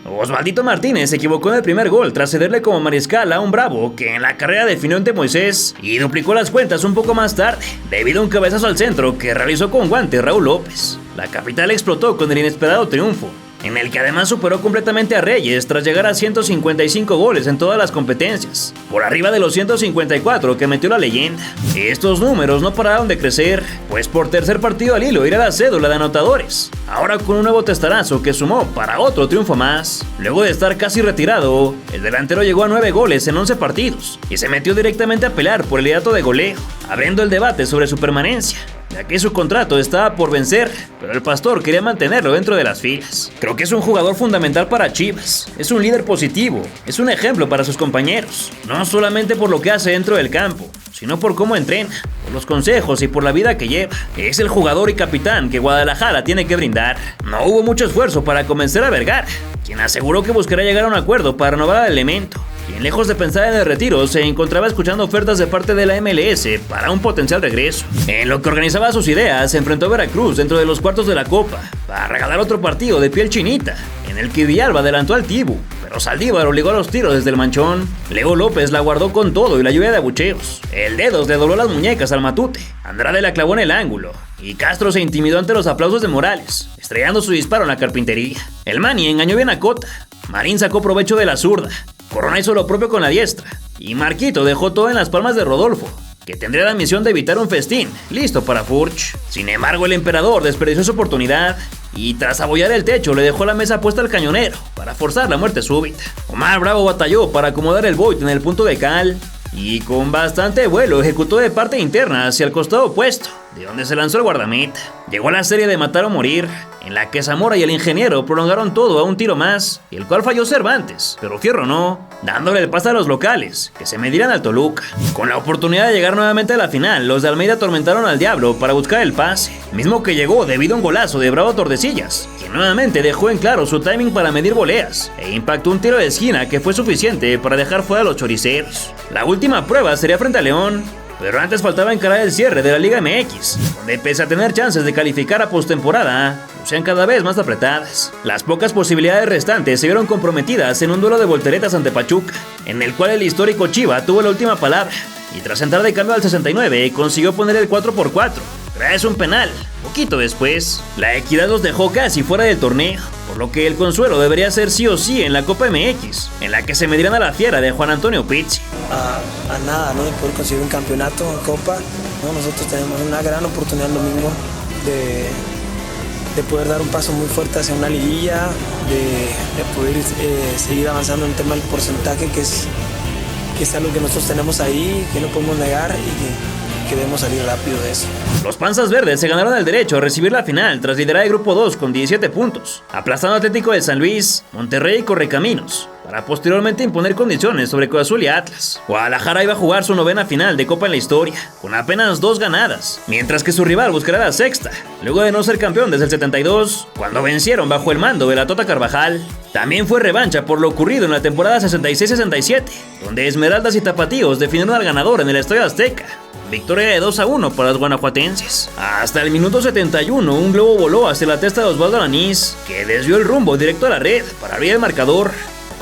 Osvaldito Martínez se equivocó en el primer gol tras cederle como mariscal a un Bravo que en la carrera definió ante Moisés y duplicó las cuentas un poco más tarde, debido a un cabezazo al centro que realizó con guante Raúl López. La capital explotó con el inesperado triunfo, en el que además superó completamente a Reyes tras llegar a 155 goles en todas las competencias, por arriba de los 154 que metió la leyenda. Estos números no pararon de crecer, pues por tercer partido al hilo irá la cédula de anotadores, ahora con un nuevo testarazo que sumó para otro triunfo más. Luego de estar casi retirado, el delantero llegó a 9 goles en 11 partidos y se metió directamente a pelear por el liderato de goleo, abriendo el debate sobre su permanencia, ya que su contrato estaba por vencer, pero el Pastor quería mantenerlo dentro de las filas. Creo que es un jugador fundamental para Chivas, es un líder positivo, es un ejemplo para sus compañeros, no solamente por lo que hace dentro del campo, sino por cómo entrena, por los consejos y por la vida que lleva. Es el jugador y capitán que Guadalajara tiene que brindar. No hubo mucho esfuerzo para convencer a Vergara, quien aseguró que buscará llegar a un acuerdo para renovar al elemento, y quien lejos de pensar en el retiro se encontraba escuchando ofertas de parte de la MLS para un potencial regreso. En lo que organizaba sus ideas, se enfrentó a Veracruz dentro de los cuartos de la Copa para regalar otro partido de piel chinita, en el que Villalba adelantó al Tibu, pero Saldívar obligó a los tiros desde el manchón. Leo López la guardó con todo y la lluvia de abucheos. El Dedos le dobló las muñecas al Matute. Andrade la clavó en el ángulo. Y Castro se intimidó ante los aplausos de Morales, estrellando su disparo en la carpintería. El Mani engañó bien a Cota. Marín sacó provecho de la zurda. Corona hizo lo propio con la diestra. Y Marquito dejó todo en las palmas de Rodolfo, que tendría la misión de evitar un festín, listo para Furch. Sin embargo, el emperador desperdició su oportunidad y tras abollar el techo le dejó la mesa puesta al cañonero para forzar la muerte súbita. Omar Bravo batalló para acomodar el Voit en el punto de cal y con bastante vuelo ejecutó de parte interna hacia el costado opuesto, de donde se lanzó el guardameta. Llegó a la serie de matar o morir, en la que Zamora y el ingeniero prolongaron todo a un tiro más, el cual falló Cervantes, pero Fierro no, dándole el pase a los locales, que se medirán al Toluca. Con la oportunidad de llegar nuevamente a la final, los de Almeida atormentaron al Diablo para buscar el pase, mismo que llegó debido a un golazo de Bravo Tordesillas, que nuevamente dejó en claro su timing para medir voleas, e impactó un tiro de esquina que fue suficiente para dejar fuera a los choriceros. La última prueba sería frente a León, pero antes faltaba encarar el cierre de la Liga MX, donde pese a tener chances de calificar a postemporada, lucían cada vez más apretadas. Las pocas posibilidades restantes se vieron comprometidas en un duelo de volteretas ante Pachuca, en el cual el histórico Chiva tuvo la última palabra, y tras entrar de cambio al 69 consiguió poner el 4-4, gracias a un penal. Poquito después, la Equidad los dejó casi fuera del torneo, por lo que el consuelo debería ser sí o sí en la Copa MX, en la que se medirán a la fiera de Juan Antonio Pizzi. A nada, ¿no? De poder conseguir un campeonato en Copa, ¿no? Nosotros tenemos una gran oportunidad el domingo de poder dar un paso muy fuerte hacia una liguilla, de poder seguir avanzando en el tema del porcentaje, que es algo que nosotros tenemos ahí, que no podemos negar y que debemos salir rápido de eso. Los Panzas Verdes se ganaron el derecho a recibir la final tras liderar el grupo 2 con 17 puntos, aplastando a Atlético de San Luis, Monterrey y Correcaminos, para posteriormente imponer condiciones sobre Cruz Azul y Atlas. Guadalajara iba a jugar su 9ª final de Copa en la historia, con apenas 2 ganadas, mientras que su rival buscará la 6ª, luego de no ser campeón desde el 72, cuando vencieron bajo el mando de la Tota Carvajal. También fue revancha por lo ocurrido en la temporada 66-67, donde Esmeraldas y Tapatíos definieron al ganador en el Estadio Azteca. Victoria de 2-1 para los guanajuatenses. Hasta el minuto 71, un globo voló hacia la testa de Osvaldo Alanís, que desvió el rumbo directo a la red para abrir el marcador,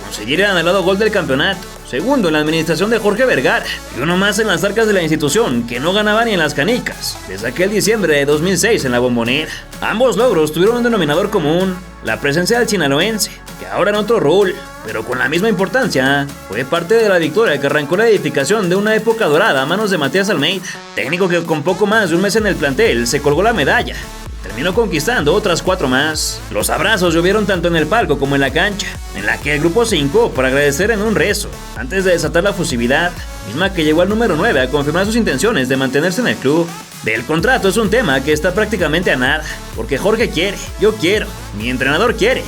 conseguir el anhelado gol del campeonato, segundo en la administración de Jorge Vergara, y uno más en las arcas de la institución, que no ganaba ni en las canicas, desde aquel diciembre de 2006 en la Bombonera. Ambos logros tuvieron un denominador común, la presencia del sinaloense, que ahora en otro rol, pero con la misma importancia, fue parte de la victoria que arrancó la edificación de una época dorada a manos de Matías Almeida, técnico que con poco más de un mes en el plantel se colgó la medalla, terminó conquistando otras 4 más. Los abrazos llovieron tanto en el palco como en la cancha, en la que el grupo se hincó para agradecer en un rezo, antes de desatar la fusividad, misma que llegó al número 9 a confirmar sus intenciones de mantenerse en el club. Del contrato es un tema que está prácticamente a nada, porque Jorge quiere, yo quiero, mi entrenador quiere.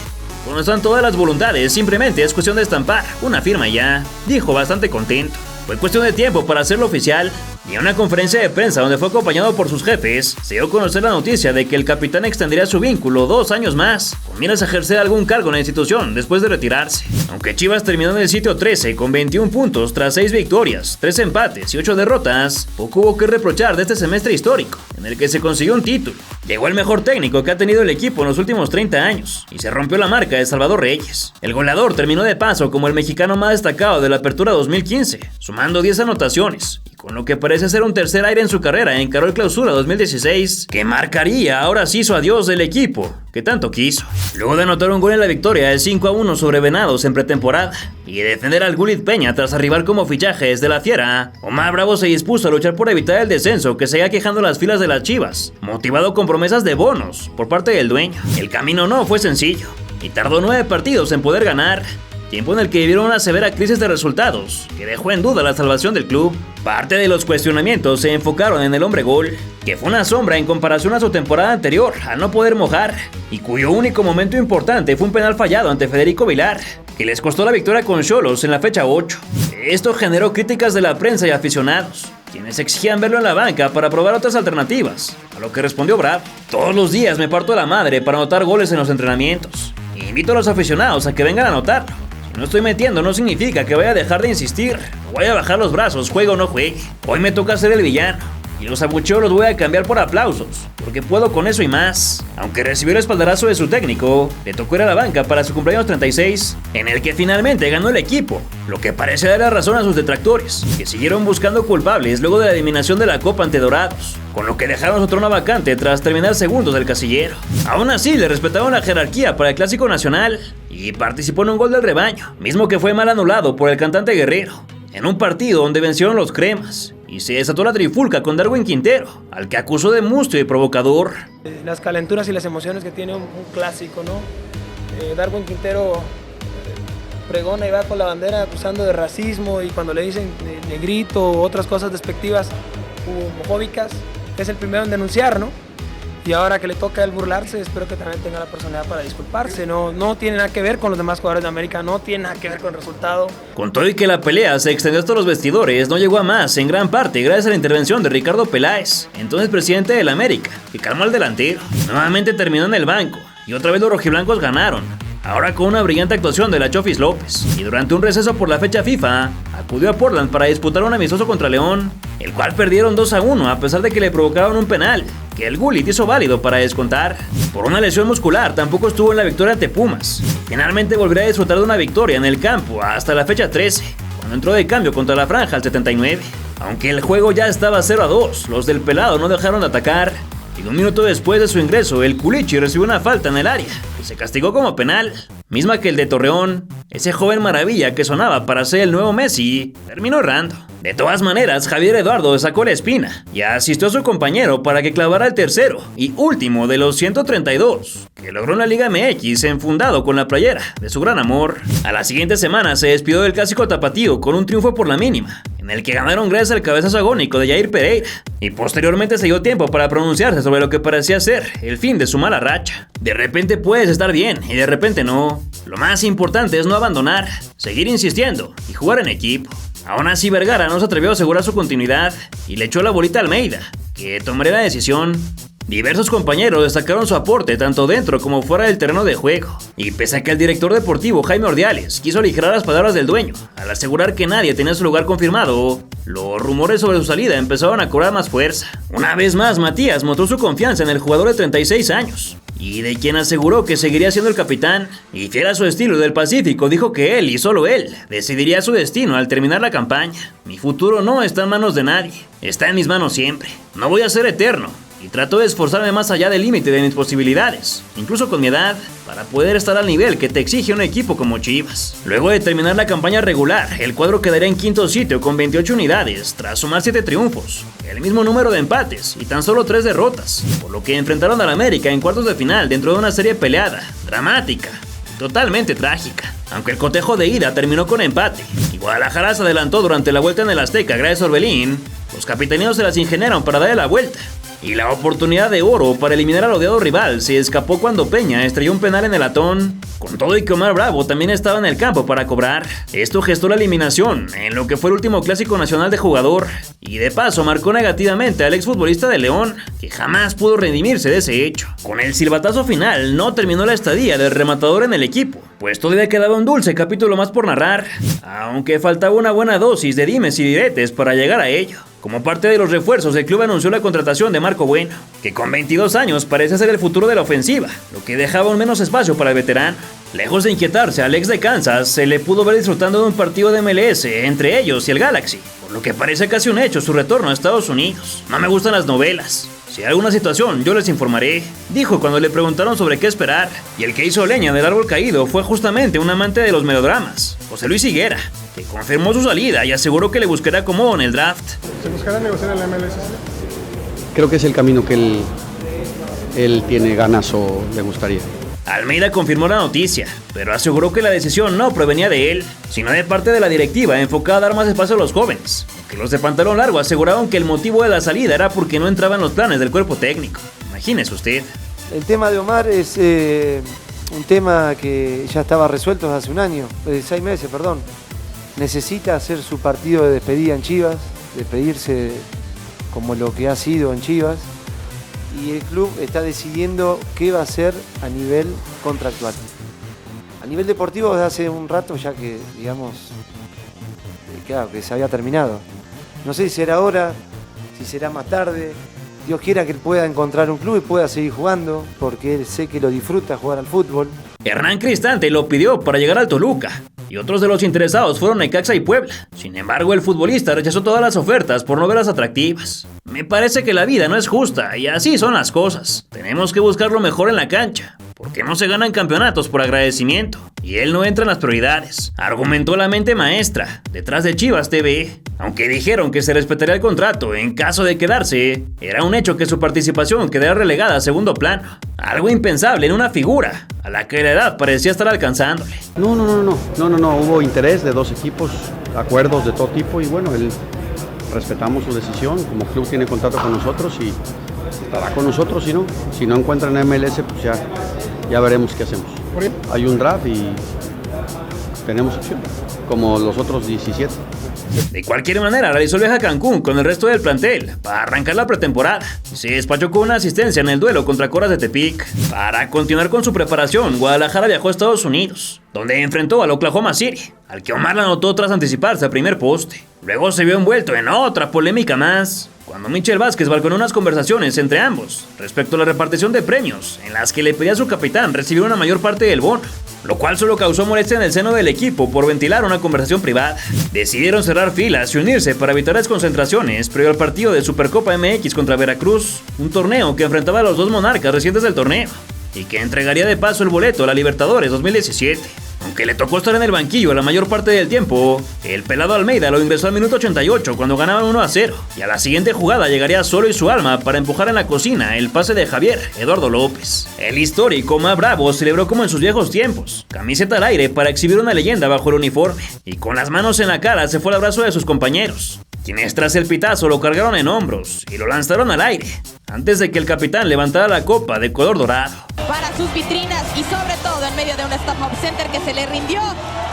Cuando están todas las voluntades, simplemente es cuestión de estampar una firma ya, dijo bastante contento. Fue cuestión de tiempo para hacerlo oficial, y en una conferencia de prensa donde fue acompañado por sus jefes, se dio a conocer la noticia de que el capitán extendería su vínculo 2 años más, con miras a ejercer algún cargo en la institución después de retirarse. Aunque Chivas terminó en el sitio 13 con 21 puntos tras 6 victorias, 3 empates y 8 derrotas, poco hubo que reprochar de este semestre histórico, en el que se consiguió un título. Llegó el mejor técnico que ha tenido el equipo en los últimos 30 años, y se rompió la marca de Salvador Reyes. El goleador terminó de paso como el mexicano más destacado de la Apertura 2015, sumando 10 anotaciones, y con lo que parece ser un tercer aire en su carrera encaró el Clausura 2016, que marcaría ahora sí su adiós del equipo que tanto quiso. Luego de anotar un gol en la victoria del 5-1 sobre Venados en pretemporada, y defender al Gulit Peña tras arribar como fichajes de la Fiera, Omar Bravo se dispuso a luchar por evitar el descenso que seguía quejando las filas de las Chivas, motivado con promesas de bonos por parte del dueño. El camino no fue sencillo, y tardó 9 partidos en poder ganar, tiempo en el que vivieron una severa crisis de resultados, que dejó en duda la salvación del club. Parte de los cuestionamientos se enfocaron en el hombre gol, que fue una sombra en comparación a su temporada anterior, al no poder mojar, y cuyo único momento importante fue un penal fallado ante Federico Vilar, que les costó la victoria con Xolos en la fecha 8. Esto generó críticas de la prensa y aficionados, quienes exigían verlo en la banca para probar otras alternativas, a lo que respondió Bravo: todos los días me parto la madre para anotar goles en los entrenamientos, e invito a los aficionados a que vengan a anotarlo. No estoy metiendo no significa que vaya a dejar de insistir. Voy a bajar los brazos, juegue o no juegue. Hoy me toca ser el villano. Y los abucheos los voy a cambiar por aplausos, porque puedo con eso y más. Aunque recibió el espaldarazo de su técnico, le tocó ir a la banca para su cumpleaños 36, en el que finalmente ganó el equipo, lo que parece dar la razón a sus detractores, que siguieron buscando culpables luego de la eliminación de la Copa ante Dorados, con lo que dejaron su trono vacante tras terminar segundos del casillero. Aún así, le respetaron la jerarquía para el Clásico Nacional y participó en un gol del rebaño, mismo que fue mal anulado por el cantante Guerrero, en un partido donde vencieron los cremas. Y se desató la trifulca con Darwin Quintero, al que acusó de mustio y provocador. Las calenturas y las emociones que tiene un clásico, ¿no? Darwin Quintero pregona y va con la bandera acusando de racismo, y cuando le dicen negrito o otras cosas despectivas homofóbicas, es el primero en denunciar, ¿no? Y ahora que le toca a él burlarse, espero que también tenga la personalidad para disculparse. No tiene nada que ver con los demás jugadores de América, no tiene nada que ver con el resultado. Con todo y que la pelea se extendió hasta los vestidores, no llegó a más, en gran parte gracias a la intervención de Ricardo Peláez, entonces presidente del América, que calmó al delantero. Nuevamente terminó en el banco, y otra vez los rojiblancos ganaron, ahora con una brillante actuación de la Chofis López. Y durante un receso por la fecha FIFA, acudió a Portland para disputar un amistoso contra León, el cual perdieron 2-1 a pesar de que le provocaron un penal, que el Gullit hizo válido para descontar. Por una lesión muscular tampoco estuvo en la victoria ante Pumas. Finalmente volverá a disfrutar de una victoria en el campo hasta la fecha 13, cuando entró de cambio contra la Franja al 79. Aunque el juego ya estaba 0-2, los del pelado no dejaron de atacar, y un minuto después de su ingreso, el Culichi recibió una falta en el área, que se castigó como penal, misma que el de Torreón. Ese joven maravilla que sonaba para ser el nuevo Messi, terminó errando. De todas maneras, Javier Eduardo sacó la espina y asistió a su compañero para que clavara el tercero y último de los 132 que logró en la Liga MX, enfundado con la playera de su gran amor. A la siguiente semana se despidió del clásico tapatío con un triunfo por la mínima, en el que ganaron gracias al cabezazo agónico de Jair Pereira, y posteriormente se dio tiempo para pronunciarse sobre lo que parecía ser el fin de su mala racha. De repente puedes estar bien y de repente no. Lo más importante es no abandonar, seguir insistiendo y jugar en equipo. Aún así, Vergara no se atrevió a asegurar su continuidad y le echó la bolita a Almeida, que tomaría la decisión. Diversos compañeros destacaron su aporte tanto dentro como fuera del terreno de juego, y pese a que el director deportivo Jaime Ordiales quiso aligerar las palabras del dueño al asegurar que nadie tenía su lugar confirmado, los rumores sobre su salida empezaron a cobrar más fuerza. Una vez más, Matías mostró su confianza en el jugador de 36 años, y de quien aseguró que seguiría siendo el capitán, y fiel a su estilo del Pacífico, dijo que él y solo él decidiría su destino al terminar la campaña. Mi futuro no está en manos de nadie, está en mis manos siempre. No voy a ser eterno, y trato de esforzarme más allá del límite de mis posibilidades, incluso con mi edad, para poder estar al nivel que te exige un equipo como Chivas. Luego de terminar la campaña regular, el cuadro quedaría en quinto sitio con 28 unidades, tras sumar 7 triunfos, el mismo número de empates y tan solo 3 derrotas, por lo que enfrentaron al América en cuartos de final dentro de una serie peleada, dramática, totalmente trágica. Aunque el cotejo de ida terminó con empate y Guadalajara se adelantó durante la vuelta en el Azteca gracias a Orbelín, los capitaneros se las ingeniaron para darle la vuelta, y la oportunidad de oro para eliminar al odiado rival se escapó cuando Peña estrelló un penal en el latón. Con todo y que Omar Bravo también estaba en el campo para cobrar, esto gestó la eliminación en lo que fue el último clásico nacional de jugador, y de paso marcó negativamente al exfutbolista de León, que jamás pudo redimirse de ese hecho. Con el silbatazo final no terminó la estadía del rematador en el equipo, pues todavía quedaba un dulce capítulo más por narrar, aunque faltaba una buena dosis de dimes y diretes para llegar a ello. Como parte de los refuerzos, el club anunció la contratación de Marco Bueno, que con 22 años parece ser el futuro de la ofensiva, lo que dejaba un menos espacio para el veterano. Lejos de inquietarse al ex de Kansas, se le pudo ver disfrutando de un partido de MLS entre ellos y el Galaxy, por lo que parece casi un hecho su retorno a Estados Unidos. No me gustan las novelas. Si hay alguna situación, yo les informaré, dijo cuando le preguntaron sobre qué esperar, y el que hizo leña del árbol caído fue justamente un amante de los melodramas, José Luis Higuera, que confirmó su salida y aseguró que le buscará acomodo en el draft. ¿Se buscará negociar en la MLS? Creo que es el camino que él tiene ganas o le gustaría. Almeida confirmó la noticia, pero aseguró que la decisión no provenía de él, sino de parte de la directiva enfocada a dar más espacio a los jóvenes, aunque los de pantalón largo aseguraron que el motivo de la salida era porque no entraban los planes del cuerpo técnico. Imagínese usted. El tema de Omar es un tema que ya estaba resuelto hace 6 meses, perdón. Necesita hacer su partido de despedida en Chivas, despedirse como lo que ha sido en Chivas, y el club está decidiendo qué va a hacer a nivel contractual. A nivel deportivo, desde hace un rato ya que, digamos, claro, que se había terminado. No sé si será ahora, si será más tarde. Dios quiera que él pueda encontrar un club y pueda seguir jugando, porque él sé que lo disfruta jugar al fútbol. Hernán Cristante lo pidió para llegar al Toluca, y otros de los interesados fueron Necaxa y Puebla. Sin embargo, el futbolista rechazó todas las ofertas por no verlas atractivas. Me parece que la vida no es justa, y así son las cosas. Tenemos que buscar lo mejor en la cancha, porque no se ganan campeonatos por agradecimiento, y él no entra en las prioridades, argumentó la mente maestra detrás de Chivas TV. Aunque dijeron que se respetaría el contrato en caso de quedarse, era un hecho que su participación quedaría relegada a segundo plano. Algo impensable en una figura a la que la edad parecía estar alcanzándole. No, hubo interés de dos equipos, acuerdos de todo tipo y bueno, respetamos su decisión, como club tiene contrato con nosotros y estará con nosotros, si no encuentran MLS, pues ya veremos qué hacemos. Hay un draft y tenemos opción, como los otros 17. De cualquier manera, realizó el viaje a Cancún con el resto del plantel para arrancar la pretemporada. Se despachó con una asistencia en el duelo contra Coras de Tepic. Para continuar con su preparación, Guadalajara viajó a Estados Unidos, donde enfrentó al Oklahoma City, al que Omar la anotó tras anticiparse al primer poste. Luego se vio envuelto en otra polémica más, cuando Michel Vázquez balconó unas conversaciones entre ambos respecto a la repartición de premios, en las que le pedía a su capitán recibir una mayor parte del bono, lo cual solo causó molestia en el seno del equipo por ventilar una conversación privada. Decidieron cerrar filas y unirse para evitar desconcentraciones previo al partido de Supercopa MX contra Veracruz, un torneo que enfrentaba a los dos monarcas recientes del torneo y que entregaría de paso el boleto a la Libertadores 2017. Aunque le tocó estar en el banquillo la mayor parte del tiempo, el pelado Almeida lo ingresó al minuto 88 cuando ganaban 1-0, y a la siguiente jugada llegaría solo y su alma para empujar en la cocina el pase de Javier Eduardo López. El histórico Omar Bravo celebró como en sus viejos tiempos, camiseta al aire para exhibir una leyenda bajo el uniforme, y con las manos en la cara se fue al abrazo de sus compañeros, quienes tras el pitazo lo cargaron en hombros y lo lanzaron al aire, antes de que el capitán levantara la copa de color dorado. Para sus vitrinas y sobre todo en medio de un Stop Center que se le rindió,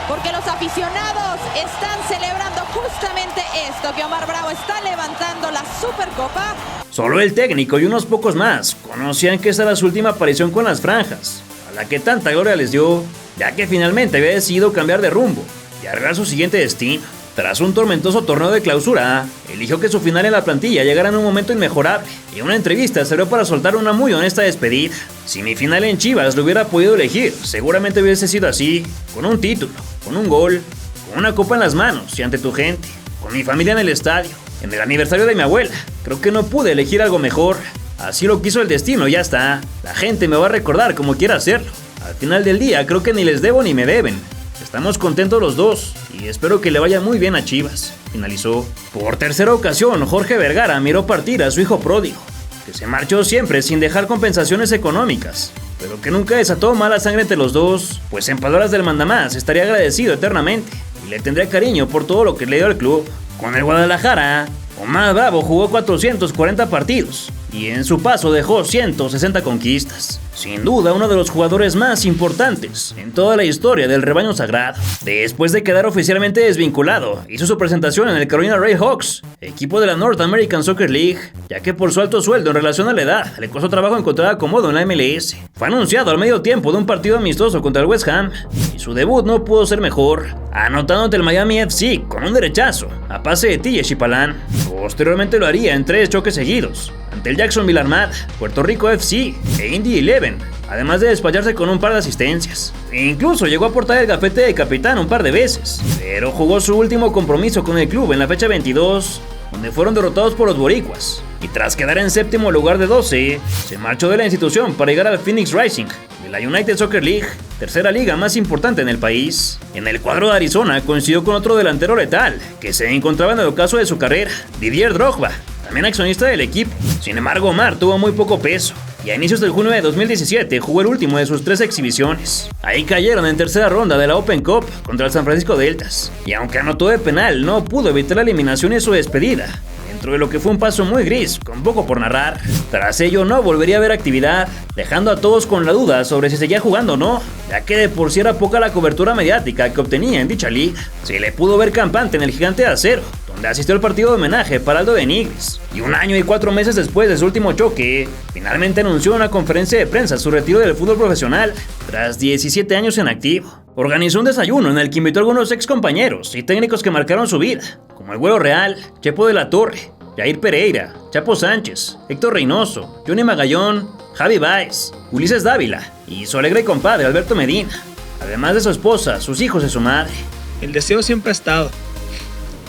porque los aficionados están celebrando justamente esto, que Omar Bravo está levantando la Supercopa. Solo el técnico y unos pocos más conocían que esa era su última aparición con las franjas, a la que tanta gloria les dio, ya que finalmente había decidido cambiar de rumbo y arreglar su siguiente destino. Tras un tormentoso torneo de clausura, eligió que su final en la plantilla llegara en un momento inmejorable, y en una entrevista sirvió para soltar una muy honesta despedida. Si mi final en Chivas lo hubiera podido elegir, seguramente hubiese sido así, con un título, con un gol, con una copa en las manos y ante tu gente, con mi familia en el estadio, en el aniversario de mi abuela. Creo que no pude elegir algo mejor. Así lo quiso el destino, ya está. La gente me va a recordar como quiera hacerlo. Al final del día creo que ni les debo ni me deben. Estamos contentos los dos y espero que le vaya muy bien a Chivas, finalizó. Por tercera ocasión, Jorge Vergara miró partir a su hijo pródigo, que se marchó siempre sin dejar compensaciones económicas, pero que nunca desató mala sangre entre los dos, pues en palabras del mandamás estaría agradecido eternamente y le tendría cariño por todo lo que le dio al club. Con el Guadalajara, Omar Bravo jugó 440 partidos y en su paso dejó 160 conquistas. Sin duda uno de los jugadores más importantes en toda la historia del rebaño sagrado. Después de quedar oficialmente desvinculado, hizo su presentación en el Carolina Railhawks, equipo de la North American Soccer League, ya que por su alto sueldo en relación a la edad, le costó trabajo encontrar acomodo en la MLS. Fue anunciado al medio tiempo de un partido amistoso contra el West Ham, y su debut no pudo ser mejor, anotando ante el Miami FC con un derechazo, a pase de Tille Chipalán. Posteriormente lo haría en 3 choques seguidos, ante el Jacksonville Armada, Puerto Rico FC e Indy 11, además de despacharse con un par de asistencias. Incluso llegó a portar el gafete de capitán un par de veces, pero jugó su último compromiso con el club en la fecha 22, donde fueron derrotados por los boricuas, y tras quedar en séptimo lugar de 12, se marchó de la institución para llegar al Phoenix Rising de la United Soccer League, tercera liga más importante en el país. En el cuadro de Arizona coincidió con otro delantero letal, que se encontraba en el ocaso de su carrera, Didier Drogba, también accionista del equipo. Sin embargo, Omar tuvo muy poco peso, y a inicios del junio de 2017 jugó el último de sus 3 exhibiciones. Ahí cayeron en tercera ronda de la Open Cup contra el San Francisco Deltas, y aunque anotó de penal, no pudo evitar la eliminación y su despedida, dentro de lo que fue un paso muy gris, con poco por narrar. Tras ello no volvería a ver actividad, dejando a todos con la duda sobre si seguía jugando o no, ya que de por sí era poca la cobertura mediática que obtenía en dicha liga. Se le pudo ver campante en el Gigante de Acero, donde asistió al partido de homenaje para Aldo de Nigris, y 1 año y 4 meses después de su último choque, finalmente anunció en una conferencia de prensa su retiro del fútbol profesional tras 17 años en activo. Organizó un desayuno en el que invitó a algunos ex compañeros y técnicos que marcaron su vida, como el Güero Real, Chepo de la Torre, Jair Pereira, Chapo Sánchez, Héctor Reynoso, Johnny Magallón, Javi Báez, Ulises Dávila y su alegre compadre Alberto Medina, además de su esposa, sus hijos y su madre. El deseo siempre ha estado,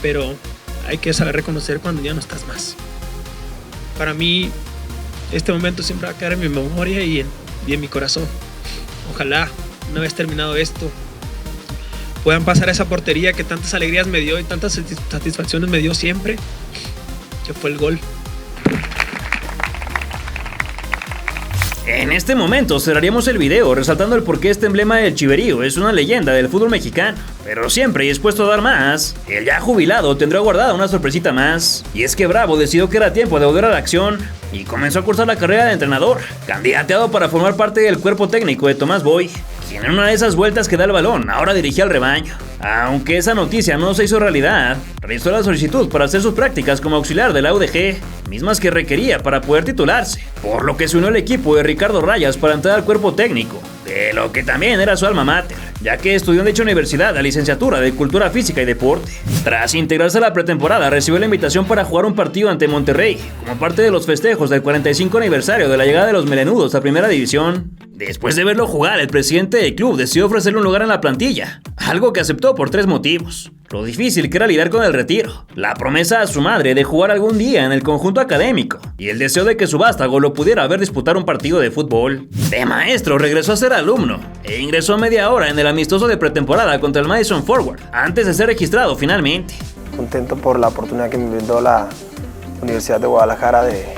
pero hay que saber reconocer cuando ya no estás más. Para mí, este momento siempre va a quedar en mi memoria y en mi corazón. Ojalá, una vez terminado esto, puedan pasar a esa portería que tantas alegrías me dio y tantas satisfacciones me dio siempre, que fue el gol. En este momento cerraríamos el video resaltando el por qué este emblema del Chiverío es una leyenda del fútbol mexicano, pero siempre y dispuesto a dar más, el ya jubilado tendrá guardada una sorpresita más, y es que Bravo decidió que era tiempo de volver a la acción y comenzó a cursar la carrera de entrenador, candidateado para formar parte del cuerpo técnico de Tomás Boy, quien en una de esas vueltas que da el balón ahora dirigía al rebaño. Aunque esa noticia no se hizo realidad, realizó la solicitud para hacer sus prácticas como auxiliar de la UDG, mismas que requería para poder titularse, por lo que se unió al equipo de Ricardo Rayas para entrar al cuerpo técnico, de lo que también era su alma mater, ya que estudió en dicha universidad la licenciatura de Cultura Física y Deporte. Tras integrarse a la pretemporada, recibió la invitación para jugar un partido ante Monterrey, como parte de los festejos del 45 aniversario de la llegada de los melenudos a Primera División. Después de verlo jugar, el presidente del club decidió ofrecerle un lugar en la plantilla, algo que aceptó por 3 motivos: lo difícil que era lidiar con el retiro, la promesa a su madre de jugar algún día en el conjunto académico y el deseo de que su vástago lo pudiera ver disputar un partido de fútbol. De maestro regresó a ser alumno e ingresó media hora en el amistoso de pretemporada contra el Madison Forward, antes de ser registrado finalmente. Contento por la oportunidad que me brindó la Universidad de Guadalajara de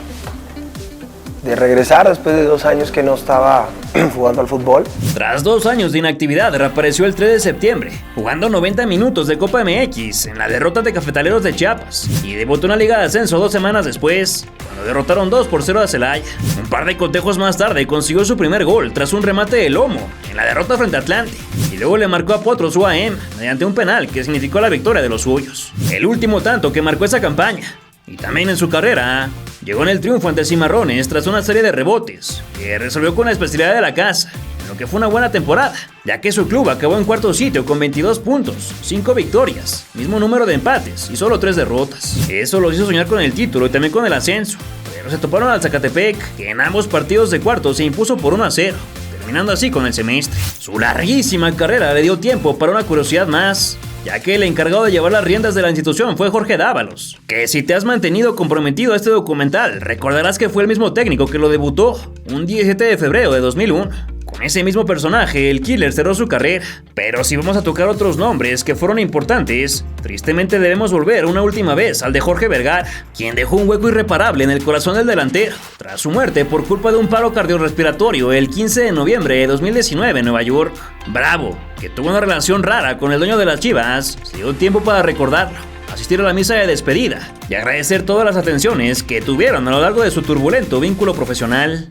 regresar después de 2 años que no estaba jugando al fútbol. Tras 2 años de inactividad, reapareció el 3 de septiembre, jugando 90 minutos de Copa MX en la derrota de Cafetaleros de Chiapas, y debutó en la Liga de Ascenso 2 semanas después, cuando derrotaron 2-0 a Celaya. Un par de cotejos más tarde consiguió su primer gol tras un remate de lomo en la derrota frente a Atlante, y luego le marcó a Potros UAM mediante un penal que significó la victoria de los suyos. El último tanto que marcó esa campaña, y también en su carrera, llegó en el triunfo ante Cimarrones tras una serie de rebotes que resolvió con la especialidad de la casa, en lo que fue una buena temporada, ya que su club acabó en 4º sitio con 22 puntos, 5 victorias, mismo número de empates y solo 3 derrotas. Eso los hizo soñar con el título y también con el ascenso, pero se toparon al Zacatepec, que en ambos partidos de cuartos se impuso por 1-0, terminando así con el semestre. Su larguísima carrera le dio tiempo para una curiosidad más, ya que el encargado de llevar las riendas de la institución fue Jorge Dávalos, que si te has mantenido comprometido a este documental, recordarás que fue el mismo técnico que lo debutó un 17 de febrero de 2001. Con ese mismo personaje, el Killer cerró su carrera, pero si vamos a tocar otros nombres que fueron importantes, tristemente debemos volver una última vez al de Jorge Vergara, quien dejó un hueco irreparable en el corazón del delantero, tras su muerte por culpa de un paro cardiorrespiratorio el 15 de noviembre de 2019 en Nueva York. Bravo, que tuvo una relación rara con el dueño de las Chivas, se dio tiempo para recordarlo, asistir a la misa de despedida y agradecer todas las atenciones que tuvieron a lo largo de su turbulento vínculo profesional.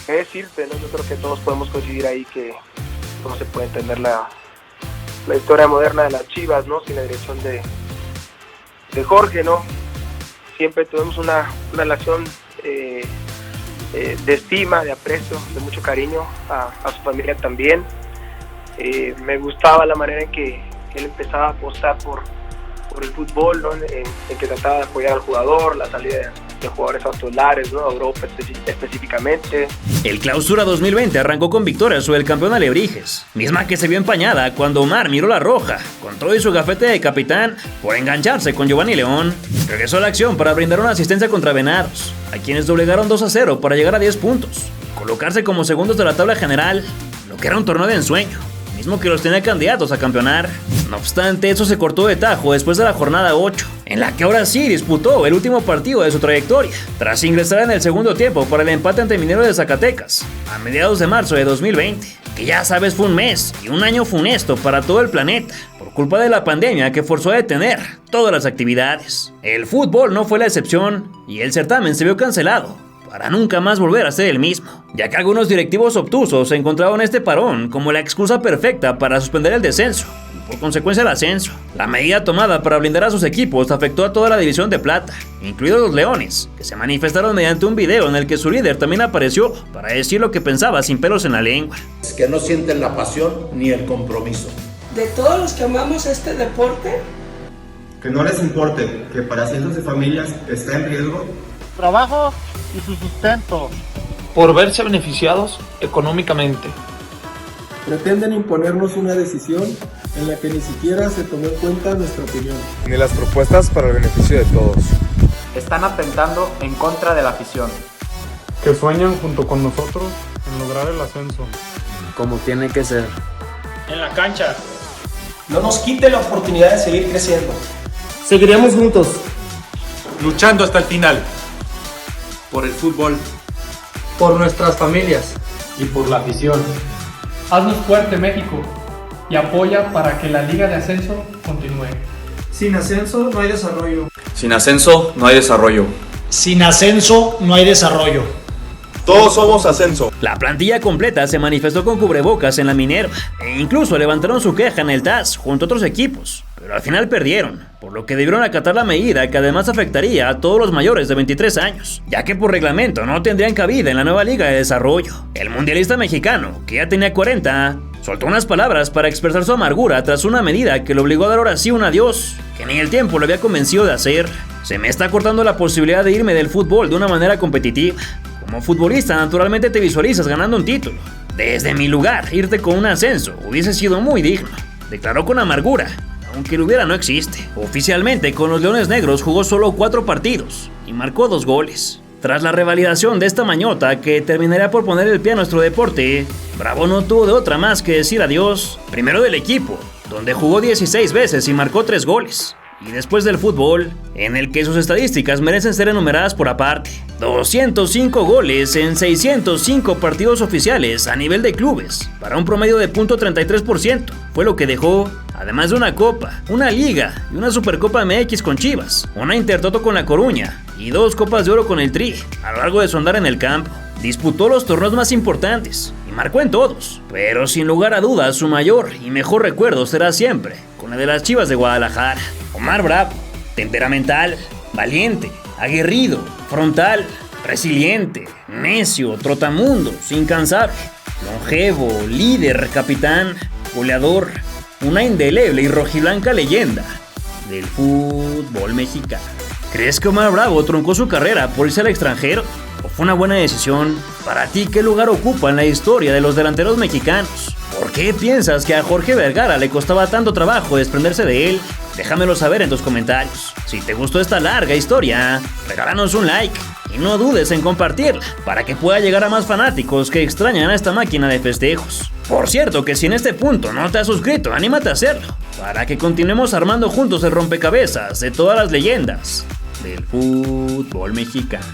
¿Qué decirte, no? Yo creo que todos podemos coincidir ahí que no se puede entender la historia moderna de las Chivas, ¿no? Sin la dirección de Jorge, ¿no? Siempre tuvimos una relación de estima, de aprecio, de mucho cariño a su familia también. Me gustaba la manera en que él empezaba a apostar por el fútbol, ¿no? En que trataba de apoyar al jugador, la salida de jugadores a otros lares, ¿no? A Europa específicamente. El Clausura 2020 arrancó con victoria sobre el campeón Alebrijes, misma que se vio empañada cuando Omar miró la roja, con todo y su gafete de capitán, por engancharse con Giovanni León. Regresó a la acción para brindar una asistencia contra Venados, a quienes doblegaron 2-0 para llegar a 10 puntos, colocarse como segundos de la tabla general, lo que era un torneo de ensueño, mismo que los tenía candidatos a campeonar. No obstante, eso se cortó de tajo después de la jornada 8, en la que ahora sí disputó el último partido de su trayectoria, tras ingresar en el segundo tiempo para el empate ante Mineros de Zacatecas, a mediados de marzo de 2020, que ya sabes fue un mes y un año funesto para todo el planeta, por culpa de la pandemia que forzó a detener todas las actividades. El fútbol no fue la excepción, y el certamen se vio cancelado, para nunca más volver a ser el mismo, ya que algunos directivos obtusos encontraron este parón como la excusa perfecta para suspender el descenso y por consecuencia el ascenso. La medida tomada para blindar a sus equipos afectó a toda la división de plata, incluidos los Leones, que se manifestaron mediante un video en el que su líder también apareció para decir lo que pensaba sin pelos en la lengua. Es que no sienten la pasión ni el compromiso. De todos los que amamos este deporte, Que no les importe que para cientos de familias está en riesgo. Trabajo y su sustento. Por verse beneficiados económicamente. Pretenden imponernos una decisión en la que ni siquiera se tomó en cuenta nuestra opinión. Ni las propuestas para el beneficio de todos. Están atentando en contra de la afición. Que sueñan junto con nosotros en lograr el ascenso. Como tiene que ser. En la cancha. No nos quite la oportunidad de seguir creciendo. Seguiremos juntos. Luchando hasta el final. Por el fútbol. Por nuestras familias. Y por la afición. Haznos fuerte, México, y apoya para que la Liga de Ascenso continúe. Sin ascenso no hay desarrollo. Sin ascenso no hay desarrollo. Sin ascenso no hay desarrollo. Todos somos ascenso. La plantilla completa se manifestó con cubrebocas en la Minerva e incluso levantaron su queja en el TAS junto a otros equipos, pero al final perdieron, por lo que debieron acatar la medida que además afectaría a todos los mayores de 23 años, ya que por reglamento no tendrían cabida en la nueva Liga de Desarrollo. El mundialista mexicano, que ya tenía 40, soltó unas palabras para expresar su amargura tras una medida que lo obligó a dar ahora sí un adiós, que ni el tiempo lo había convencido de hacer. Se me está cortando la posibilidad de irme del fútbol de una manera competitiva. Como futbolista, naturalmente te visualizas ganando un título. Desde mi lugar, irte con un ascenso hubiese sido muy digno, declaró con amargura, aunque lo hubiera no existe. Oficialmente, con los Leones Negros jugó solo 4 partidos y marcó 2 goles. Tras la revalidación de esta mañota que terminaría por poner el pie a nuestro deporte, Bravo no tuvo de otra más que decir adiós, primero del equipo, donde jugó 16 veces y marcó 3 goles. Y después del fútbol, en el que sus estadísticas merecen ser enumeradas por aparte. 205 goles en 605 partidos oficiales a nivel de clubes, para un promedio de .33%, fue lo que dejó, además de una copa, una liga y una Supercopa MX con Chivas, una Intertoto con La Coruña y 2 Copas de Oro con el Tri, a lo largo de su andar en el campo. Disputó los torneos más importantes y marcó en todos, pero sin lugar a dudas su mayor y mejor recuerdo será siempre con el de las Chivas de Guadalajara. Omar Bravo, temperamental, valiente, aguerrido, frontal, resiliente, necio, trotamundos, incansable, longevo, líder, capitán, goleador, una indeleble y rojiblanca leyenda del fútbol mexicano. ¿Crees que Omar Bravo truncó su carrera por irse al extranjero? ¿O fue una buena decisión? Para ti, ¿qué lugar ocupa en la historia de los delanteros mexicanos? ¿Por qué piensas que a Jorge Vergara le costaba tanto trabajo desprenderse de él? Déjamelo saber en tus comentarios. Si te gustó esta larga historia, regálanos un like y no dudes en compartirla para que pueda llegar a más fanáticos que extrañan a esta máquina de festejos. Por cierto, que si en este punto no te has suscrito, anímate a hacerlo para que continuemos armando juntos el rompecabezas de todas las leyendas del fútbol mexicano.